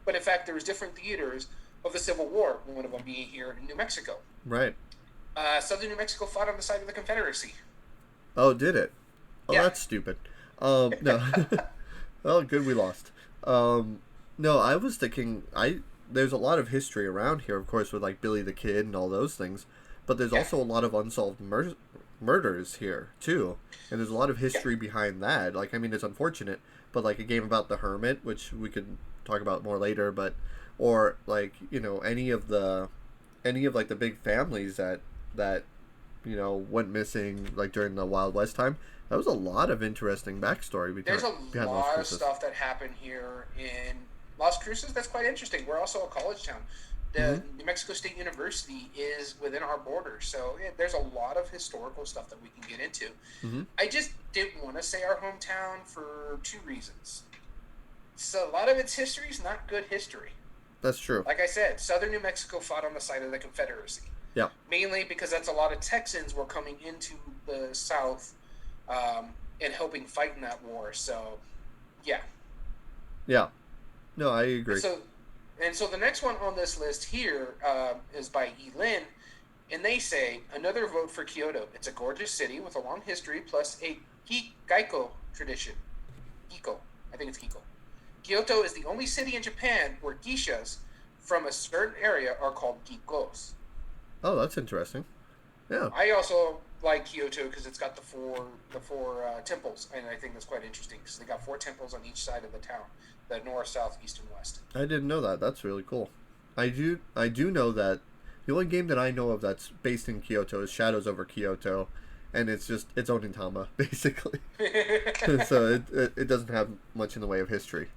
But in fact, there was different theaters of the Civil War. One of them being here in New Mexico. Right. Southern New Mexico fought on the side of the Confederacy. Oh, did it? Oh, Yeah. that's stupid. No. Well, good we lost. No, I was thinking there's a lot of history around here, of course, with like Billy the Kid and all those things, but there's Yeah. also a lot of unsolved murders here too, and there's a lot of Yeah. history behind that. Like, I mean, it's unfortunate, but like a game about the Hermit, which we could talk about more later, but or like any of like the big families that went missing like during the Wild West time. That was a lot of interesting backstory There's a behind Las lot of Cruces. stuff that happened here in Las Cruces that's quite interesting. We're also a college town. Mm-hmm. The New Mexico State University is within our borders, so there's a lot of historical stuff that we can get into. Mm-hmm. I just didn't want to say our hometown for two reasons. So a lot of its history is not good history. That's true. Like I said, southern New Mexico fought on the side of the Confederacy, Yeah. mainly because that's a lot of Texans were coming into the South and helping fight in that war. So, yeah. Yeah. No, I agree. And so the next one on this list here is by Elin, and they say another vote for Kyoto. It's a gorgeous city with a long history plus a Geiko tradition. Geiko, I think it's Geiko. Kyoto is the only city in Japan where geishas from a certain area are called geikos. Oh, that's interesting. Yeah. I also like Kyoto because it's got the four temples, and I think that's quite interesting because they got four temples on each side of the town: the north, south, east, and west. I didn't know that. That's really cool. I do know that the only game that I know of that's based in Kyoto is Shadows over Kyoto, and it's just it's Onitama basically. So it doesn't have much in the way of history.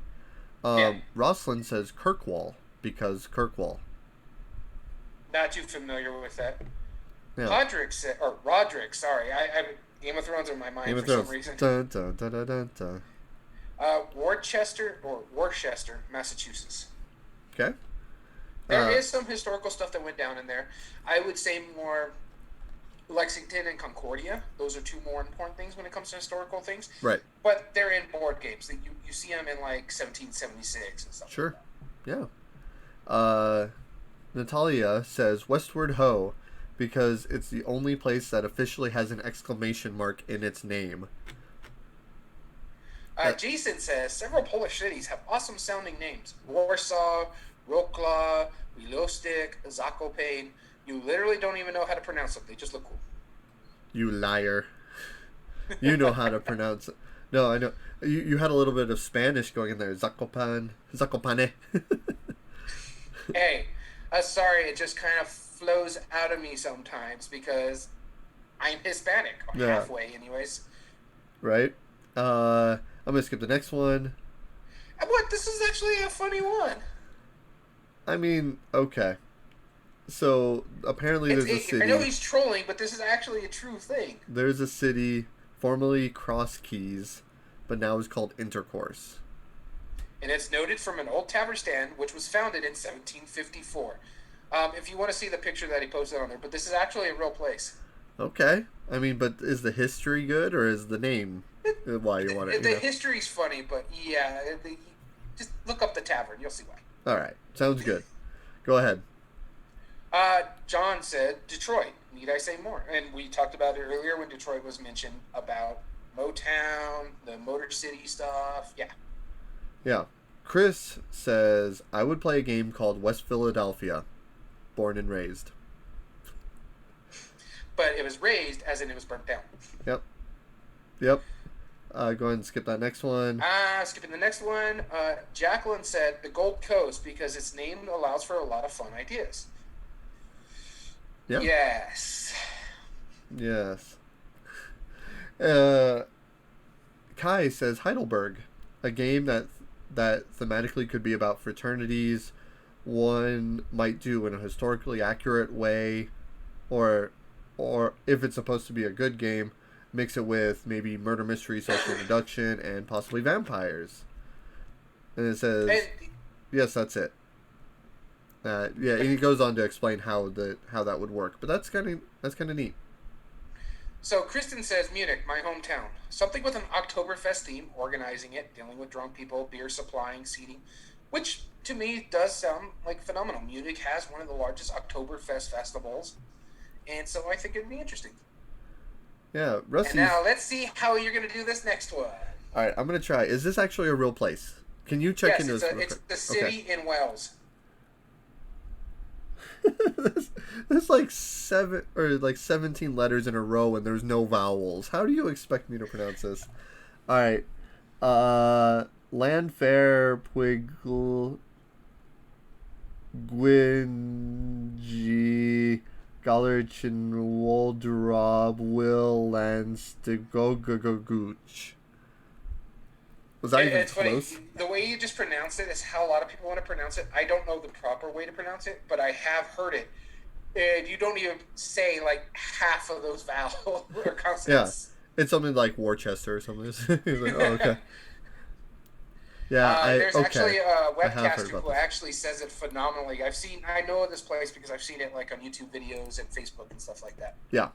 Yeah, Roslyn says Kirkwall because Kirkwall. not too familiar with that. Yeah. Roderick. Sorry, I Game of Thrones in my mind Game of for some Thrones. reason. Dun, dun, dun, dun, dun, dun. Worcester, Massachusetts. Okay. There is some historical stuff that went down in there. I would say more Lexington and Concordia. Those are two more important things when it comes to historical things. Right. But they're in board games. You see them in like 1776 and stuff. Sure. Yeah. Natalia says Westward Ho because it's the only place that officially has an exclamation mark in its name. Jason says several Polish cities have awesome sounding names: Warsaw, Wrocław, Milostic, Zakopane. You literally don't even know how to pronounce them. They just look cool. You liar. You know how to pronounce it. No, I know. You had a little bit of Spanish going in there. Zakopane. Hey, sorry, it just kind of flows out of me sometimes because I'm Hispanic, or Yeah. halfway, anyways. Right? I'm gonna skip the next one. And what? This is actually a funny one. I mean, okay. So apparently there's a I know city. he's trolling, but this is actually a true thing. There's a city formerly Cross Keys, but now is called Intercourse. And it's noted from an old tavern stand, which was founded in 1754. If you want to see the picture that he posted on there, but this is actually a real place. Okay. I mean, but is the history good or is the name why you want it? The history's funny, but yeah, just look up the tavern. You'll see why. All right. Sounds good. Go ahead. John said Detroit. Need I say more? And we talked about it earlier when Detroit was mentioned about Motown, the Motor City stuff. Yeah. Yeah. Chris says, I would play a game called West Philadelphia, born and raised. But it was raised as in it was burnt down. Yep. Yep. Go ahead and skip that next one. Skipping the next one. Jacqueline said the Gold Coast because its name allows for a lot of fun ideas. Yeah. Yes. Yes. Uh, Kai says Heidelberg, a game that thematically could be about fraternities. One might do in a historically accurate way, or if it's supposed to be a good game, mix it with maybe murder mystery, social deduction, and possibly vampires. And it And says, yes, that's it. Yeah, and he goes on to explain how that would work, but that's kind of neat. so Kristen says Munich, my hometown. Something with an Oktoberfest theme, organizing it, dealing with drunk people, beer supplying, seating, which to me does sound like phenomenal. Munich has one of the largest Oktoberfest festivals, and so I think it'd be interesting. Yeah, And Rusty's. now let's see how you're going to do this next one. All right, I'm gonna try. Is this actually a real place? Can you check Yes, into it's this a real it's quick? the Okay. city in Wales. there's like 17 letters in a row and there's no vowels. How do you expect me to pronounce this? All right. Landfair Puigl Gwyngi Galerchin Waldrob Will Lanstigogogooch. Was that even It's funny. close? The way you just pronounce it is how a lot of people want to pronounce it. I don't know the proper way to pronounce it, but I have heard it. And you don't even say like half of those vowels or Yeah. consonants. It's something like Worcester or something. He's like, oh, okay. Yeah, There's okay. actually a I have heard webcaster about who this. actually says it phenomenally. I know of this place because I've seen it like on YouTube videos and Facebook and stuff like that. Yeah.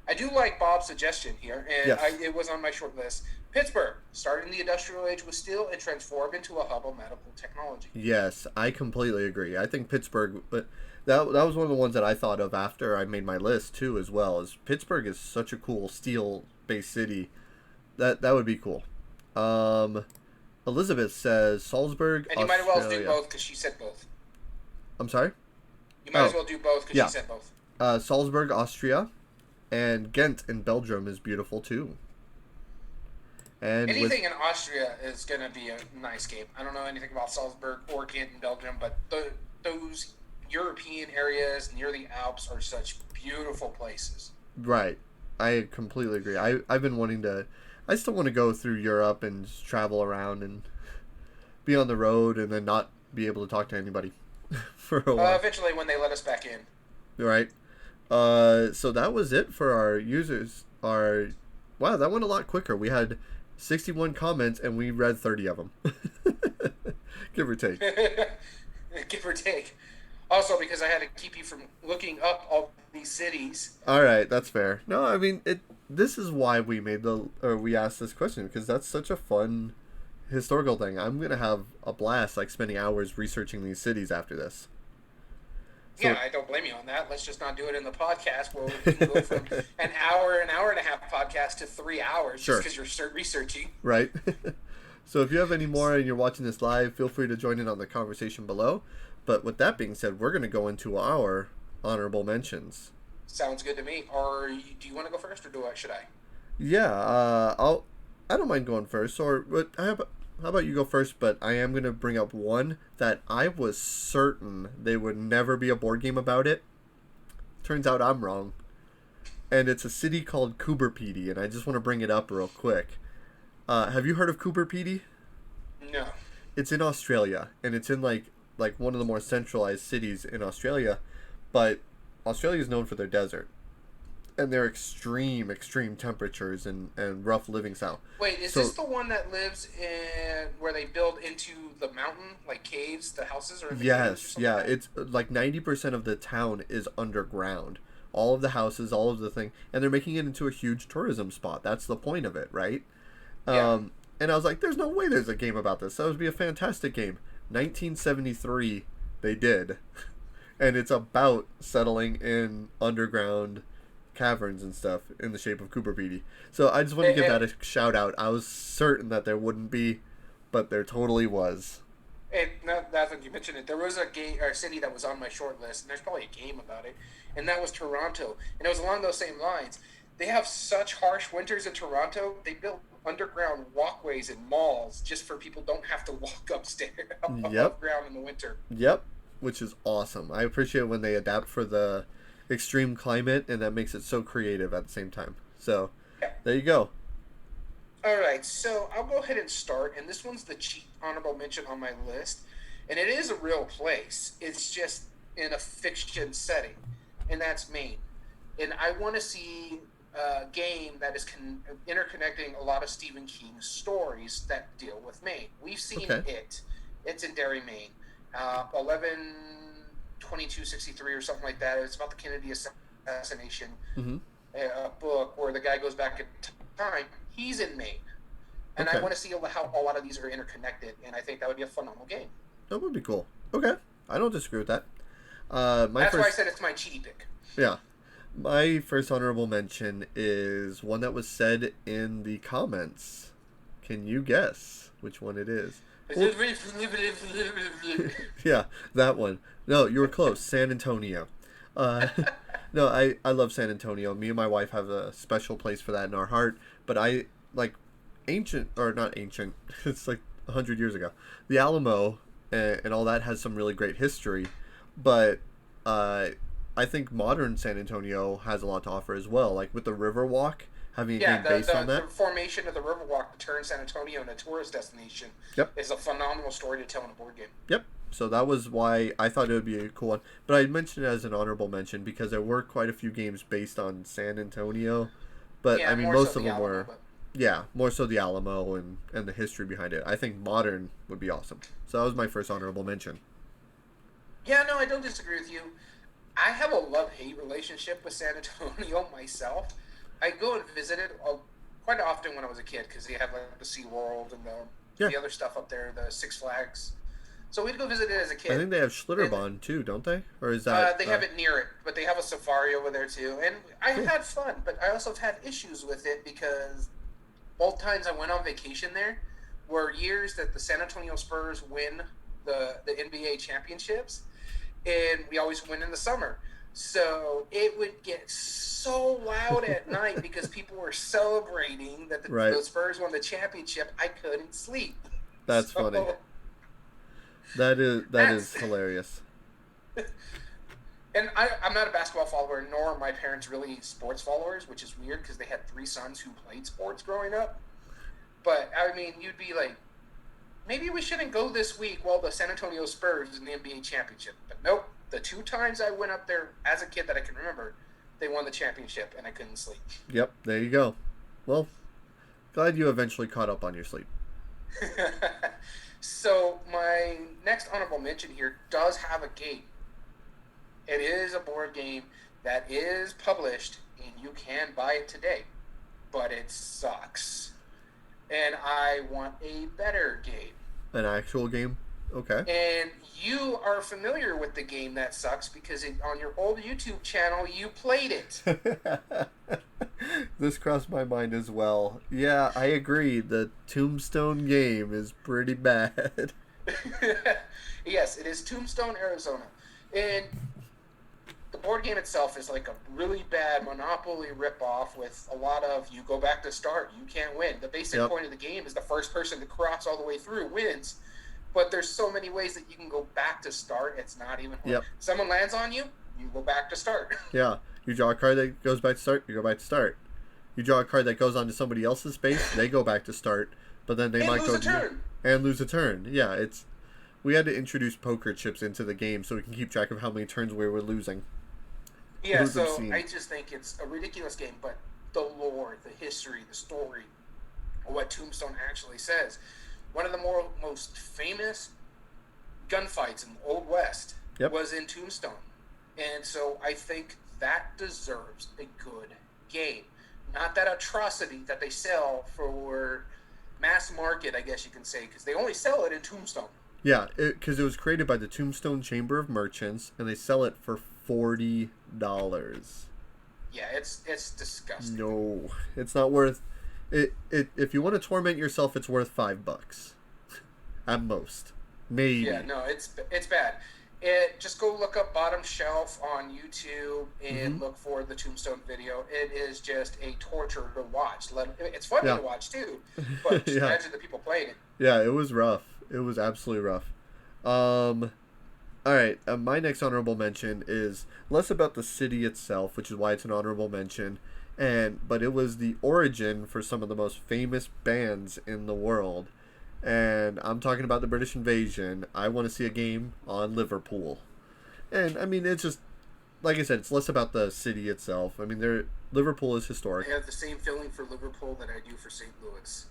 I do like Bob's suggestion here, and Yes. it was on my short list. Pittsburgh started in the industrial age with steel and transformed into a hub of medical technology. Yes, I completely agree. I think Pittsburgh, but that was one of the ones that I thought of after I made my list too, as well. Is Pittsburgh is such a cool steel-based city. That would be cool. Um, Elizabeth says Salzburg, And you might as well do Australia. both because she said both. I'm sorry. You might as Oh, well do both because yeah. she said both. Salzburg, Austria, and Ghent in Belgium is beautiful too. And with Anything in Austria is going to be a nice game. I don't know anything about Salzburg or Ghent in Belgium, but those European areas near the Alps are such beautiful places. right, I completely agree. I've been wanting to. I still want to go through Europe and just travel around and be on the road and then not be able to talk to anybody for a while. Eventually, when they let us back in. Right. So that was it for our users. Our wow, that went a lot quicker. We had 61 comments and we read 30 of them, give or take. Give or take. Also, because I had to keep you from looking up all these cities. All right, that's fair. No, I mean it. This is why we asked this question because that's such a fun historical thing. I'm gonna have a blast like spending hours researching these cities after this. So Yeah, I don't blame you on that. Let's just not do it in the podcast. Well, we can go from an hour and a half podcast to 3 hours sure, just because you're researching. right? So if you have any more and you're watching this live, feel free to join in on the conversation below. But with that being said, we're going to go into our honorable mentions. Sounds good to me. Or do you want to go first, or should I? Yeah, I don't mind going first. But how about you go first? But I am going to bring up one that I was certain they would never be a board game about it. Turns out I'm wrong. And it's a city called Cooperpedy, and I just want to bring it up real quick. Have you heard of Cooperpedy? No. It's in Australia, and it's in like one of the more centralized cities in Australia, but Australia is known for their desert and their extreme temperatures and rough living style. Wait, is this the one that lives in where they build into the mountain, like caves, the houses, or in the caves or Yes, something yeah, like that? it's like 90% of the town is underground. All of the houses, all of the thing, and they're making it into a huge tourism spot. That's the point of it, right? Yeah. And I was like, there's no way there's a game about this. That would be a fantastic game. 1973, they did. And it's about settling in underground caverns and stuff in the shape of Cooperpedy. So I just want to give that a shout out. I was certain that there wouldn't be, but there totally was. And now that you mentioned it, there was a game or a city that was on my short list, and there's probably a game about it, and that was Toronto. And it was along those same lines. They have such harsh winters in Toronto. They built underground walkways in malls just for people don't have to walk upstairs Yep. above ground in the winter. Yep. which is awesome. I appreciate when they adapt for the extreme climate, and that makes it so creative at the same time. So, Yeah. there you go. All right, so I'll go ahead and start, and this one's the cheap honorable mention on my list, and it is a real place. It's just in a fiction setting, and that's Maine. And I want to see a game that is interconnecting a lot of Stephen King's stories that deal with Maine. We've seen Okay. it. It's in Derry, Maine. 11/22/63 or something like that. It's about the Kennedy assassination. Mm-hmm. A book where the guy goes back in time. He's in Maine, and I Okay. want to see how a lot of these are interconnected. And I think that would be a phenomenal game. That would be cool. Okay. I don't disagree with that. That's why I said it's my cheaty pick. Yeah. My first honorable mention is one that was said in the comments. Can you guess which one it is? Well, yeah, that one. No, you were close. San Antonio. Uh, no, I love San Antonio. Me and my wife have a special place for that in our heart. But I like ancient, or not ancient. It's like 100 years ago. The Alamo and all that has some really great history, but I think modern San Antonio has a lot to offer as well. Like with the Riverwalk, having a Yeah, game based on the that. formation of the Riverwalk to turn San Antonio into a tourist destination Yep. is a phenomenal story to tell in a board game. Yep. So that was why I thought it would be a cool one. But I mentioned it as an honorable mention because there were quite a few games based on San Antonio. But Yeah, I mean, more most so of the them Alamo, were, but yeah, more so the Alamo and the history behind it. I think modern would be awesome. So that was my first honorable mention. yeah, no, I don't disagree with you. I have a love-hate relationship with San Antonio myself. I go and visit it quite often when I was a kid because they have like the Sea World and Yeah. the other stuff up there, the Six Flags. So we'd go visit it as a I kid. think they have And Schlitterbahn too, don't they? Or is that they have it near it, but they have a safari over there too. And I cool? had fun, but I also have had issues with it because both times I went on vacation there were years that the San Antonio Spurs win the NBA championships, and we always win in the summer. So it would get so loud at night because people were celebrating that Right. the Spurs won the championship. I couldn't sleep. That's funny. So That is that's hilarious. and I'm not a basketball follower, nor are my parents really sports followers, which is weird because they had three sons who played sports growing up. But I mean, you'd be like, maybe we shouldn't go this week while the San Antonio Spurs is in the NBA championship. But nope, the two times I went up there as a kid that I can remember, they won the championship and I couldn't sleep. Yep, there you go. Well, glad you eventually caught up on your sleep. So my next honorable mention here does have a game. It is a board game that is published and you can buy it today, but it sucks. And I want a better game. An actual game? Okay. And you are familiar with the game that sucks because on your old YouTube channel you played it. This crossed my mind as well. Yeah, I agree. The Tombstone game is pretty bad. Yes, it is Tombstone, Arizona. And the board game itself is like a really bad Monopoly ripoff with a lot of you go back to start, you can't win. The basic Yep. point of the game is the first person to cross all the way through wins. But there's so many ways that you can go back to start. It's not even hard. Yep. Someone lands on you, you go back to start. Yeah. You draw a card that goes back to start, you go back to start. You draw a card that goes onto somebody else's space, they go back to start, but then they And might lose go a turn. and lose a turn. Yeah, it's we had to introduce poker chips into the game so we can keep track of how many turns we were losing. Yeah, It was so obscene. I just think it's a ridiculous game, but the lore, the history, the story, what Tombstone actually says. One of the most famous gunfights in the Old West Yep. was in Tombstone. And so I think that deserves a good game. Not that atrocity that they sell for mass market, I guess you can say, because they only sell it in Tombstone. Yeah, because it was created by the Tombstone Chamber of Merchants, and they sell it for $40. Yeah, it's disgusting. No, it's not worth it. If you want to torment yourself, it's worth $5 at most, maybe. Yeah, no, it's bad. Just go look up Bottom Shelf on YouTube and look for the Tombstone video. It is just a torture to watch. It's funny Yeah. to watch too, but just Yeah. imagine the people playing it. Yeah, it was rough. It was absolutely rough. All right, my next honorable mention is less about the city itself, which is why it's an honorable mention, but it was the origin for some of the most famous bands in the world, and I'm talking about the British invasion. I want to see a game on Liverpool, and I mean it's just like I said, it's less about the city itself. I mean, Liverpool is I historic. have the same feeling for Liverpool that I do for St. Louis.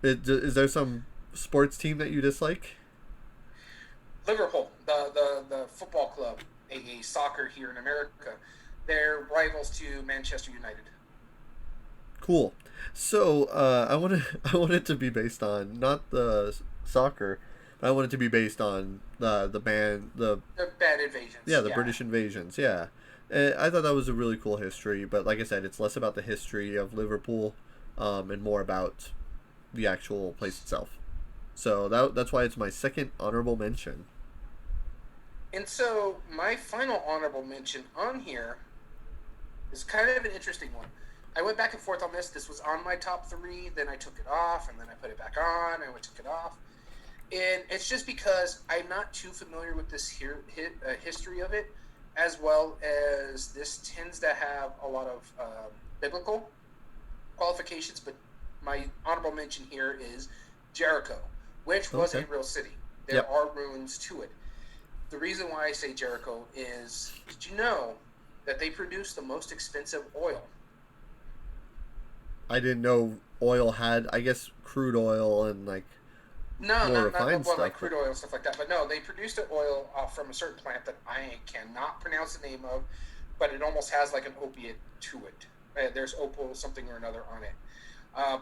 Is there some sports team that you dislike? Liverpool, the football club, a soccer here in America, they're rivals to Manchester United. Cool. So I want to I want it to be based on not the soccer. I want it to be based on the band the The bad invasions, yeah, the yeah. British invasions. Yeah, I thought that was a really cool history. But like I said, it's less about the history of Liverpool, and more about the actual place itself. So that's why it's my second honorable mention. And so my final honorable mention on here is kind of an interesting one. I went back and forth on this. This was on my top three. Then I took it off, and then I put it back on, and I took it off. And it's just because I'm not too familiar with this history of it, as well as this tends to have a lot of biblical qualifications. But my honorable mention here is Jericho, which was a Okay. real city. There Yep. are ruins to it. The reason why I say Jericho is, did you know that they produce the most expensive oil? I didn't know oil had, I guess, crude oil and like No, more not refined well, like stuff, but crude oil and stuff like that. But no, they produced the oil from a certain plant that I cannot pronounce the name of, but it almost has like an opiate to it. There's opal something or another on it.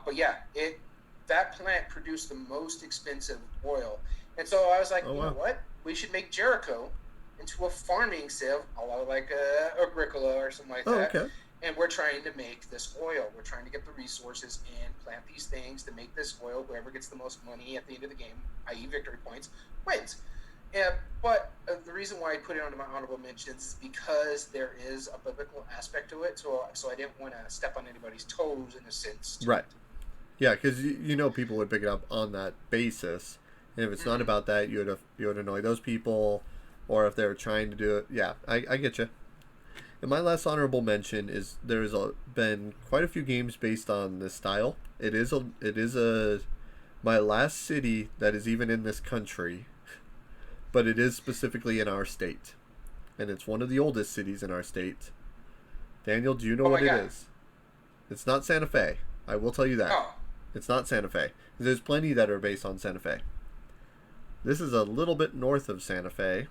But yeah, it that plant produced the most expensive oil, and so I was like, oh you know wow. what? We should make Jericho into a farming civ, a lot like Agricola or something like Oh that. okay. And we're trying to make this oil. We're trying to get the resources and plant these things to make this oil. Whoever gets the most money at the end of the game, i.e., victory points, wins. Yeah, but the reason why I put it on my honorable mentions is because there is a biblical aspect to it. So I didn't want to step on anybody's toes in a sense to Right. it. Yeah, because you know people would pick it up on that basis, and if it's not Mm-hmm. about that, you would annoy those people, or if they're trying to do it. Yeah, I get you. And my last honorable mention is been quite a few games based on this style. It is a my last city that is even in this country, but it is specifically in our state, and it's one of the oldest cities in our state. Daniel, do you know Oh what my it god! is? It's not Santa Fe. I will tell you that. Oh, It's not Santa Fe. There's plenty that are based on Santa Fe. This is a little bit north of Santa Fe.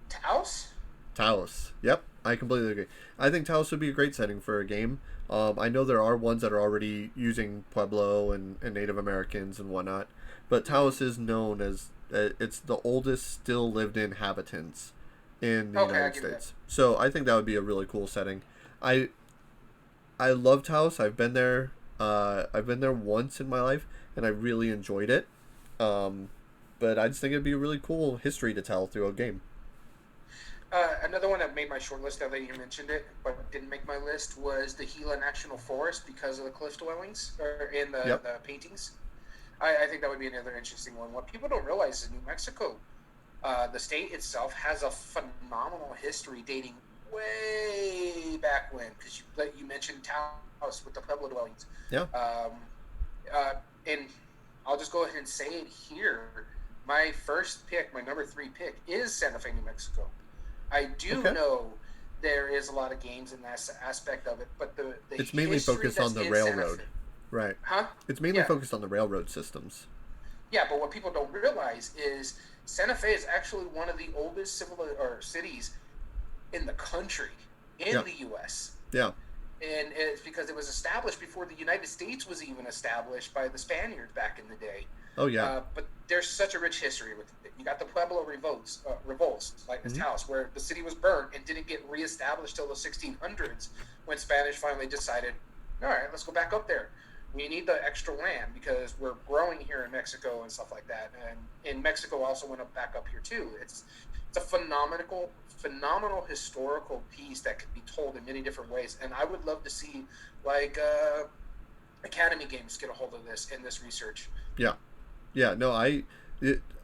Taos? Taos. Yep, I completely agree. I think Taos would be a great setting for a game. I know there are ones that are already using Pueblo and Native Americans and whatnot, but Mm-hmm. Taos is known as it's the oldest still lived inhabitants in the Okay, I United give you that. States. So I think that would be a really cool setting. I I love Taos. I've been there. I've been there once in my life, and I really enjoyed it. Um, but I just think it'd be a really cool history to tell through a game. Another one that made my short list now that you mentioned it, but didn't make my list, was the Gila National Forest because of the cliff dwellings or in Yep. the paintings. I think that would be another interesting one. What people don't realize is New Mexico, the state itself, has a phenomenal history dating way back when. Because you mentioned Taos with the Pueblo dwellings, Yeah. um, and I'll just go ahead and say it here. My first pick, my number three pick, is Santa Fe, New Mexico. I do Okay. know there is a lot of games in that aspect of it, but the It's mainly history focused on that's the in Santa railroad. Fe, Right. huh? It's mainly Yeah, focused on the railroad systems. yeah. But what people don't realize is Santa Fe is actually one of the oldest civil or cities in the country, in Yeah. the U.S. Yeah. And it's because it was established before the United States was even established by the Spaniards back in the day. Oh yeah. But there's such a rich history with it. You got the Pueblo revolts, like his Hmm. house, where the city was burnt and didn't get reestablished till the 1600s when Spanish finally decided, all right, let's go back up there. We need the extra land because we're growing here in Mexico and stuff like that. And in Mexico also went up back up here too. It's a phenomenal historical piece that could be told in many different ways. And I would love to see like Academy Games get a hold of this in this research. Yeah. Yeah, no, I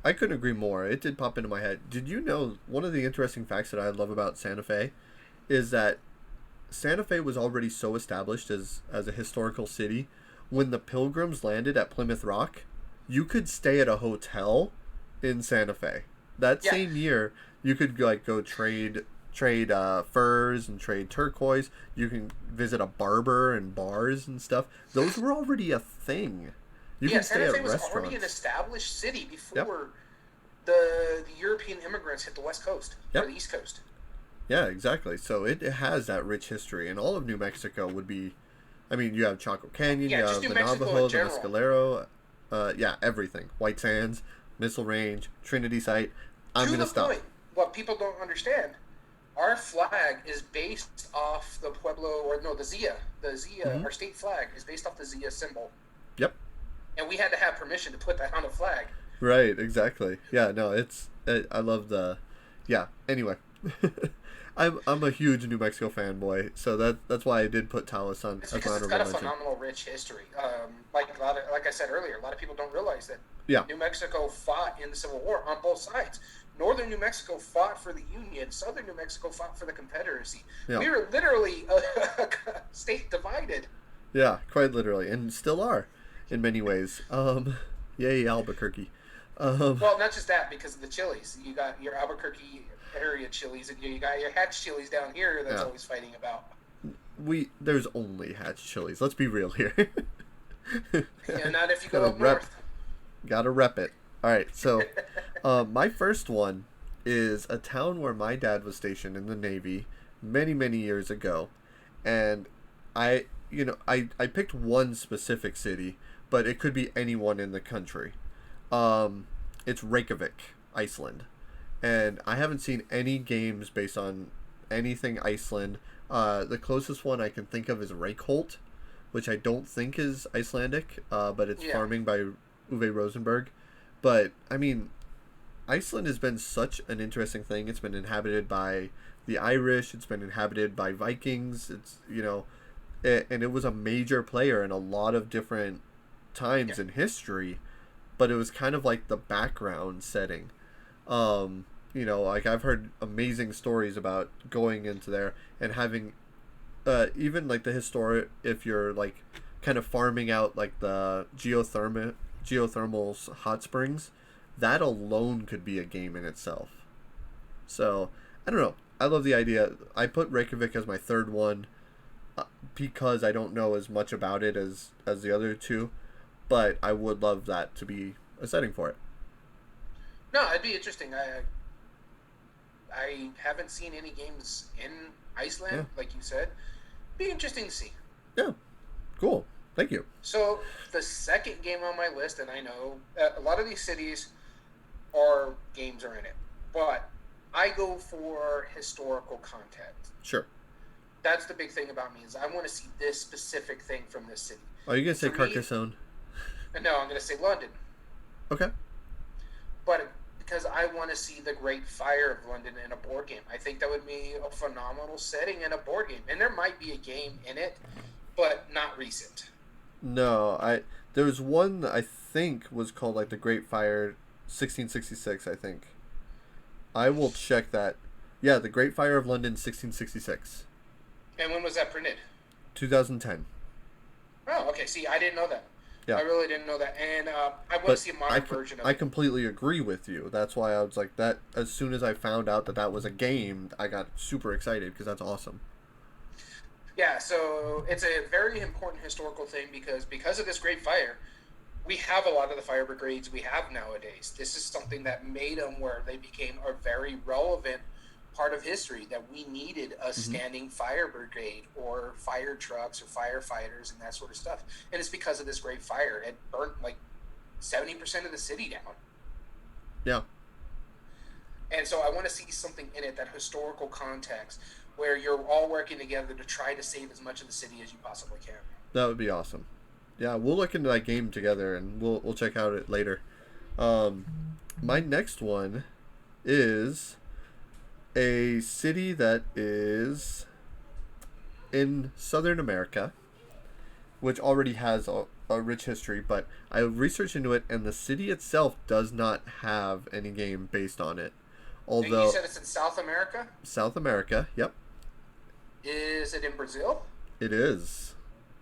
couldn't agree more. It did pop into my head. Did you know one of the interesting facts that I love about Santa Fe is that Santa Fe was already so established as a historical city. When the Pilgrims landed at Plymouth Rock, you could stay at a hotel in Santa Fe. That Yeah. same year, you could like go trade furs and trade turquoise. You can visit a barber and bars and stuff. Those were already a thing. You Yeah, can stay Santa at Fe was already an restaurants. established city Yep. before the European immigrants hit the West Coast or Yep. the East Coast. Yeah, exactly. So it has that rich history, and all of New Mexico would be. I mean, you have Chaco Canyon, you Yeah, just have New the Mexico in Navajo, the general. Mescalero, yeah, everything. White Sands, Missile Range, Trinity Site. I'm To gonna the stop. point, what people don't understand, our flag is based off the Pueblo, or no, the Zia. The Zia, Mm-hmm. our state flag is based off the Zia symbol. Yep. And we had to have permission to put that on the flag. Right. Exactly. Yeah. No. I love the. Yeah. Anyway, I'm a huge New Mexico fanboy, so that's why I did put Taos on It's as my because it's honorable got a mention. phenomenal, rich history. Like I said earlier, a lot of people don't realize that Yeah. New Mexico fought in the Civil War on both sides. Northern New Mexico fought for the Union. Southern New Mexico fought for the Confederacy. Yeah. We were literally a state divided. Yeah. Quite literally, and still are, in many ways. Yay Albuquerque. Um, Well, not just that, because of the chilies. You got your Albuquerque area chilies, and you got your Hatch chilies down here. That's yeah. always fighting about. There's only Hatch chilies. Let's be real here. And not if you go gotta up rep, north. gotta rep it. All right, so my first one is a town where my dad was stationed in the Navy many years ago, and I picked one specific city, but it could be anyone in the country. Um, it's Reykjavik, Iceland, and I haven't seen any games based on anything Iceland. The closest one I can think of is Reykholt, which I don't think is Icelandic, but it's Yeah. farming by Uwe Rosenberg. But I mean, Iceland has been such an interesting thing. It's been inhabited by the Irish. It's been inhabited by Vikings. And it was a major player in a lot of different Yeah. times in history, but it was kind of like the background setting. Like I've heard amazing stories about going into there and having, even like the historic, if you're like kind of farming out like the geothermal hot springs, that alone could be a game in itself. So I don't know. I love the idea. I put Reykjavik as my third one, because I don't know as much about it as the other two, but I would love that to be a setting for it. No, it'd be interesting. I haven't seen any games in Yeah. Iceland, like you said. Be interesting to see. Yeah. Cool. Thank you. So the second game on my list, and I know a lot of these cities are games are in it, but I go for historical content. Sure. That's the big thing about me is I want to see this specific thing from this city. Are you gonna And say for me, Carcassonne? no, I'm going to say London, Okay. but because I want to see the Great Fire of London in a board game. I think that would be a phenomenal setting in a board game, and there might be a game in it, but not recent. No, there was one that I think was called like the Great Fire, 1666. I think. I will check that. Yeah, the Great Fire of London, 1666, And when was that printed? 2010. Oh, okay. See, I didn't know that. Yeah. I really didn't know that, and I want to But see a modern version of I it. completely agree with you. That's why I was like that. As soon as I found out that that was a game, I got super excited because that's awesome. Yeah, so it's a very important historical thing because of this Great Fire, we have a lot of the fire brigades we have nowadays. This is something that made them where they became a very relevant part of history that we needed a Hmm. standing fire brigade or fire trucks or firefighters and that sort of stuff. And it's because of this Great Fire. It burnt like 70% of the city down. Yeah, And so I want to see something in it, that historical context, where you're all working together to try to save as much of the city as you possibly can. that would be awesome. Yeah, we'll look into that game together and we'll check out it later. Um, my next one is a city that is in Southern America. which already has a rich history, but I researched into it, and the city itself does not have any game based on it. And you Although said it's in South America? South America, yep, Is it in Brazil? it is.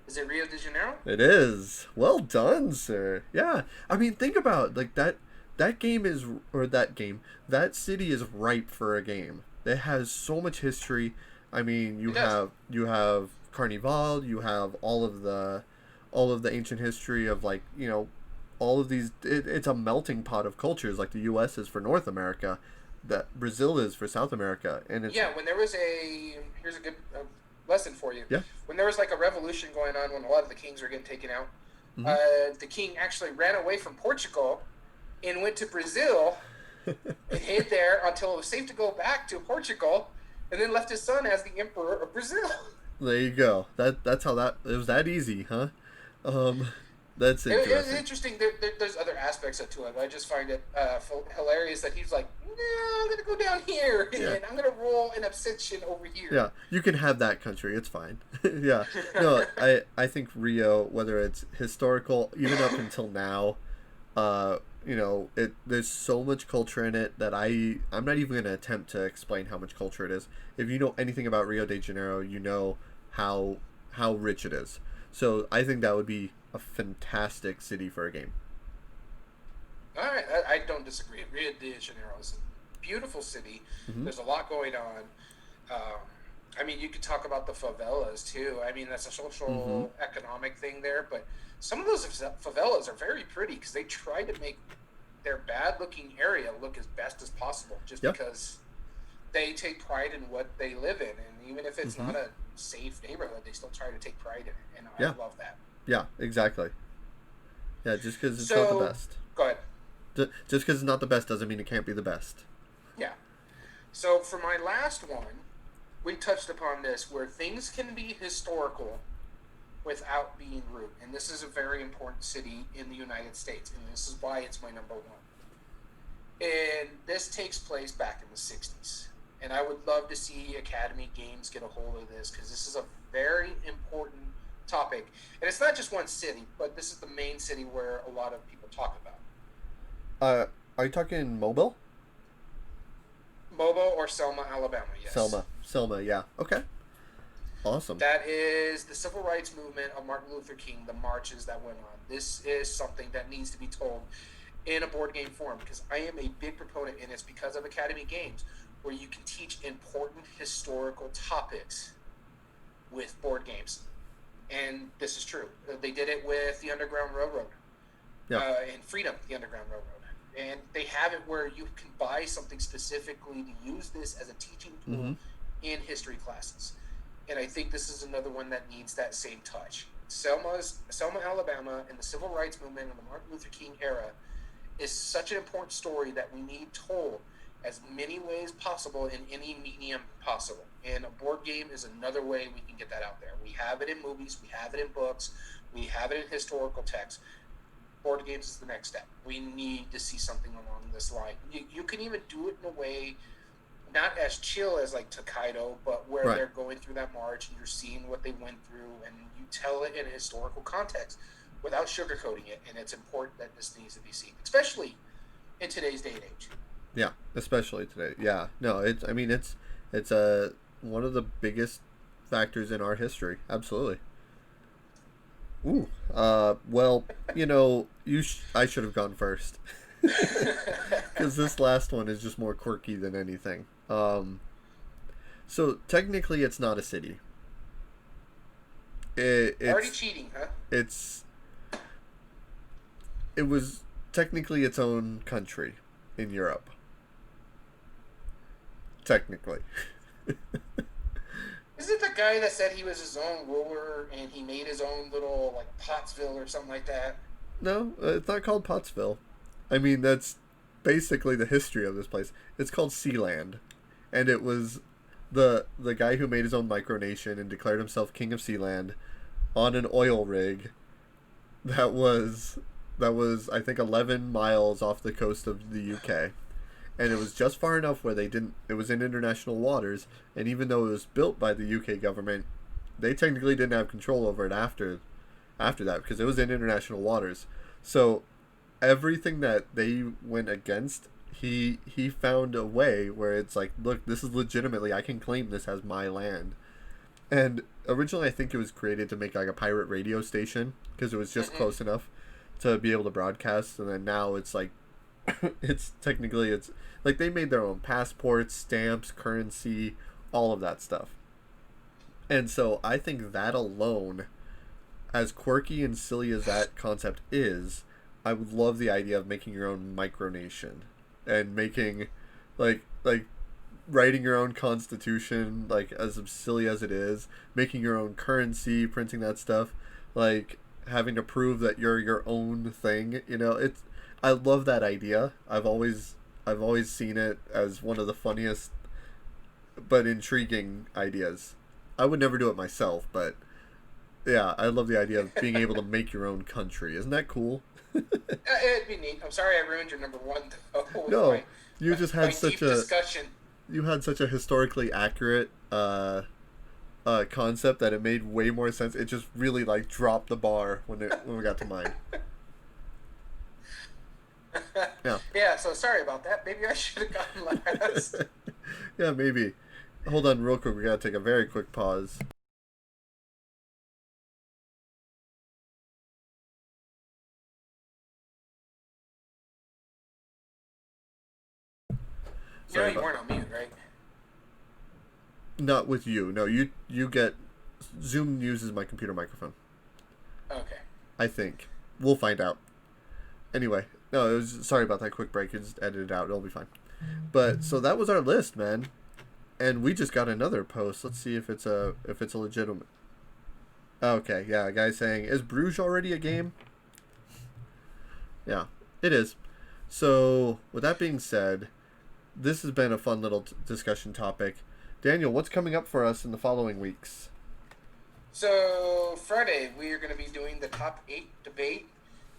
Is it Rio de Janeiro? It is. Well done, sir. Yeah, I mean, think about like that. That game is, or that game, that city is ripe for a game. It has so much history. I mean, you have Carnival, you have all of the ancient history of like all of these. It's a melting pot of cultures, like the U.S. is for North America, that Brazil is for South America, and it's Yeah, when there was here's a good lesson for you. yeah. When there was like a revolution going on, when a lot of the kings were getting taken out, the king actually ran away from Portugal and went to Brazil and hid there until it was safe to go back to Portugal, and then left his son as the emperor of Brazil. There you go. That's how it was that easy, huh? That's It was interesting. interesting. There's other aspects to it. But I just find it hilarious that he's like, no, I'm gonna go down here and I'm gonna roll an abstention over here. Yeah, you can have that country. It's fine. Yeah. No, I think Rio, whether it's historical, even up until now, there's so much culture in it that I'm not even gonna attempt to explain how much culture it is. If you know anything about Rio de Janeiro, you know how rich it is. So I think that would be a fantastic city for a game. All right, I don't disagree. Rio de Janeiro is a beautiful city. Mm-hmm. There's a lot going on. I mean, you could talk about the favelas too. I mean, that's a social economic thing there, but some of those favelas are very pretty because they try to make their bad-looking area look as best as possible, just because they take pride in what they live in, and even if it's not a safe neighborhood, they still try to take pride in it, and I love that. Yeah, exactly. Yeah, just because it's not the best. Go ahead. Just because it's not the best doesn't mean it can't be the best. Yeah. So for my last one, we touched upon this, where things can be historical without being rude. And this is a very important city in the United States, and this is why it's my number one. And this takes place back in the 60s. And I would love to see Academy Games get a hold of this, because this is a very important topic. And it's not just one city, but this is the main city where a lot of people talk about. Are you talking Mobile? Mobile or Selma, Alabama, yes. Selma, yeah. Okay. Awesome. That is the civil rights movement of Martin Luther King, the marches that went on. This is something that needs to be told in a board game form, because I am a big proponent, and it's because of Academy Games, where you can teach important historical topics with board games. And this is true. They did it with the Underground Railroad and Freedom, the Underground Railroad. And they have it where you can buy something specifically to use this as a teaching tool in history classes. And I think this is another one that needs that same touch. Selma, Alabama, and the civil rights movement in the Martin Luther King era is such an important story that we need told as many ways possible in any medium possible. And a board game is another way we can get that out there. We have it in movies, we have it in books, we have it in historical texts. Board games is the next step. We need to see something along this line. You can even do it in a way not as chill as like Tokaido, but where they're going through that march and you're seeing what they went through, and you tell it in a historical context without sugarcoating it. And it's important that this needs to be seen, especially in today's day and age. Yeah, especially today. Yeah, no, it's one of the biggest factors in our history. Absolutely. Ooh, well, I should have gone first. Because this last one is just more quirky than anything. So technically it's not a city. It's already cheating, huh? It was technically its own country in Europe. Technically. Is it the guy that said he was his own ruler and he made his own little, like, Pottsville or something like that? No, it's not called Pottsville. I mean, that's basically the history of this place. It's called Sealand. And it was the guy who made his own micronation and declared himself king of Sealand on an oil rig that was I think 11 miles off the coast of the UK. And it was just far enough where it was in international waters, and even though it was built by the UK government, they technically didn't have control over it after after that because it was in international waters. So everything that they went against, he found a way where it's like, look, this is legitimately, I can claim this as my land. And originally, I think it was created to make like a pirate radio station because it was just close enough to be able to broadcast. And then now it's like, it's technically, it's like they made their own passports, stamps, currency, all of that stuff. And so I think that alone, as quirky and silly as that concept is, I would love the idea of making your own micronation and making like writing your own constitution, like as silly as it is, making your own currency, printing that stuff, like having to prove that you're your own thing. You know, it's I love that idea. I've always seen it as one of the funniest but intriguing ideas. I would never do it myself, but yeah, I love the idea of being able to make your own country. Isn't that cool? It'd be neat. I'm sorry I ruined your number one though. No, you just had such a discussion. You had such a historically accurate concept that it made way more sense. It just really like dropped the bar when we got to mine. Yeah. Yeah. So sorry about that. Maybe I should have gotten last. Yeah, maybe. Hold on, real quick. We gotta take a very quick pause. You weren't on mute, right? Not with you. No, you get Zoom uses my computer microphone. Okay. I think we'll find out. Anyway, no, it was sorry about that quick break. You just edit it out. It'll be fine. But so that was our list, man, and we just got another post. Let's see if it's a legitimate. Okay, yeah, a guy saying, "Is Bruges already a game?" Yeah, it is. So with that being said, this has been a fun little discussion topic. Daniel, what's coming up for us in the following weeks? So Friday we are going to be doing the top 8 debate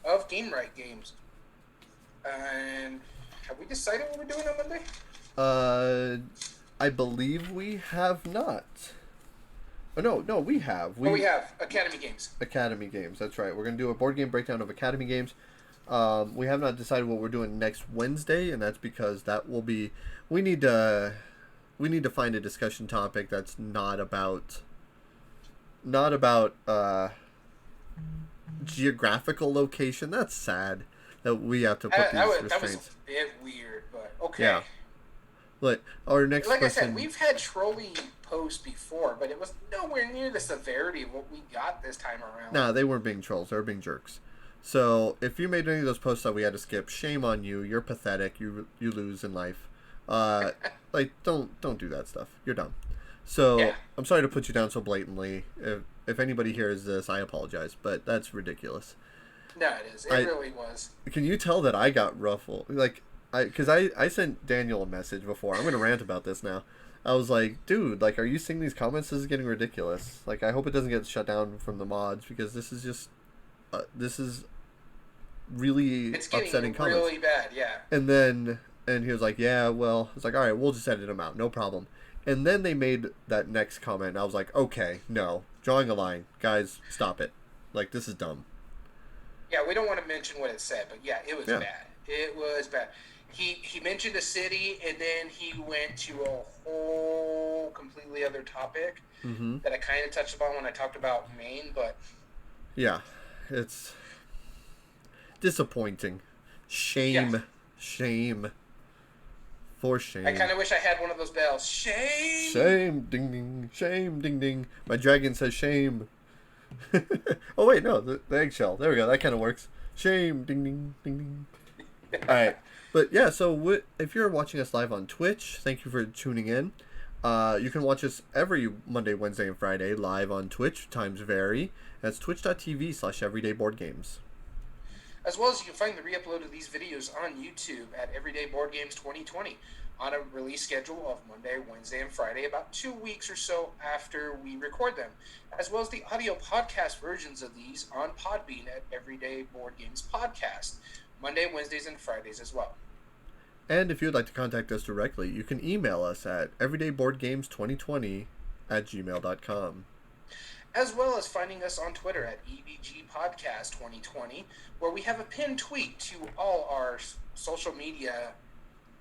of Game Right games. And have we decided what we're doing on Monday? I believe we have not. Oh, no, we have. We have Academy Games. Academy Games, that's right. We're going to do a board game breakdown of Academy Games. We have not decided what we're doing next Wednesday, and that's because that will be... We need to find a discussion topic that's not about geographical location. That's sad that we have to put these restraints. That was a bit weird, but okay. Yeah. But our next like question... I said, we've had trolley posts before, but it was nowhere near the severity of what we got this time around. Nah, they weren't being trolls. They were being jerks. So if you made any of those posts that we had to skip, shame on you. You're pathetic. You lose in life. Like don't do that stuff. You're dumb. So yeah. I'm sorry to put you down so blatantly. If anybody hears this, I apologize, but that's ridiculous. No, it is. It really was. Can you tell that I got ruffled? Like, because I sent Daniel a message before. I'm gonna rant about this now. I was like, dude, like, are you seeing these comments? This is getting ridiculous. Like, I hope it doesn't get shut down from the mods because this is just, this is really upsetting comments. It's really bad, yeah. And he was like, yeah, well, it's like, all right, we'll just edit them out, no problem. And then they made that next comment, and I was like, okay, no, drawing a line, guys, stop it. Like, this is dumb. Yeah, we don't want to mention what it said, but yeah, it was bad. It was bad. He mentioned a city, and then he went to a whole completely other topic that I kind of touched upon when I talked about Maine, but... Yeah, it's disappointing. Shame. Yeah. Shame. For shame. I kind of wish I had one of those bells. Shame! Shame, ding, ding. Shame, ding, ding. My dragon says shame. Oh, wait, no, the eggshell. There we go. That kind of works. Shame, ding, ding, ding, ding. All right. But yeah, so if you're watching us live on Twitch, thank you for tuning in. You can watch us every Monday, Wednesday, and Friday live on Twitch. Times vary. That's twitch.tv/everydayboardgames. As well as you can find the re-upload of these videos on YouTube at Everyday Board Games 2020 on a release schedule of Monday, Wednesday, and Friday, about 2 weeks or so after we record them, as well as the audio podcast versions of these on Podbean at Everyday Board Games Podcast, Monday, Wednesdays, and Fridays as well. And if you'd like to contact us directly, you can email us at everydayboardgames2020@gmail.com. as well as finding us on Twitter at EBG Podcast 2020, where we have a pinned tweet to all our social media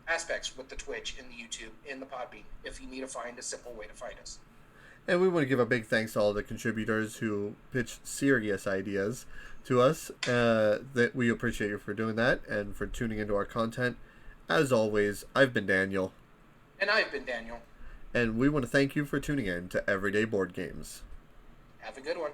aspects with the Twitch and the YouTube and the Podbean, if you need to find a simple way to find us. And we want to give a big thanks to all the contributors who pitched serious ideas to us. That we appreciate you for doing that and for tuning into our content. As always, I've been Daniel. And I've been Daniel. And we want to thank you for tuning in to Everyday Board Games. Have a good one.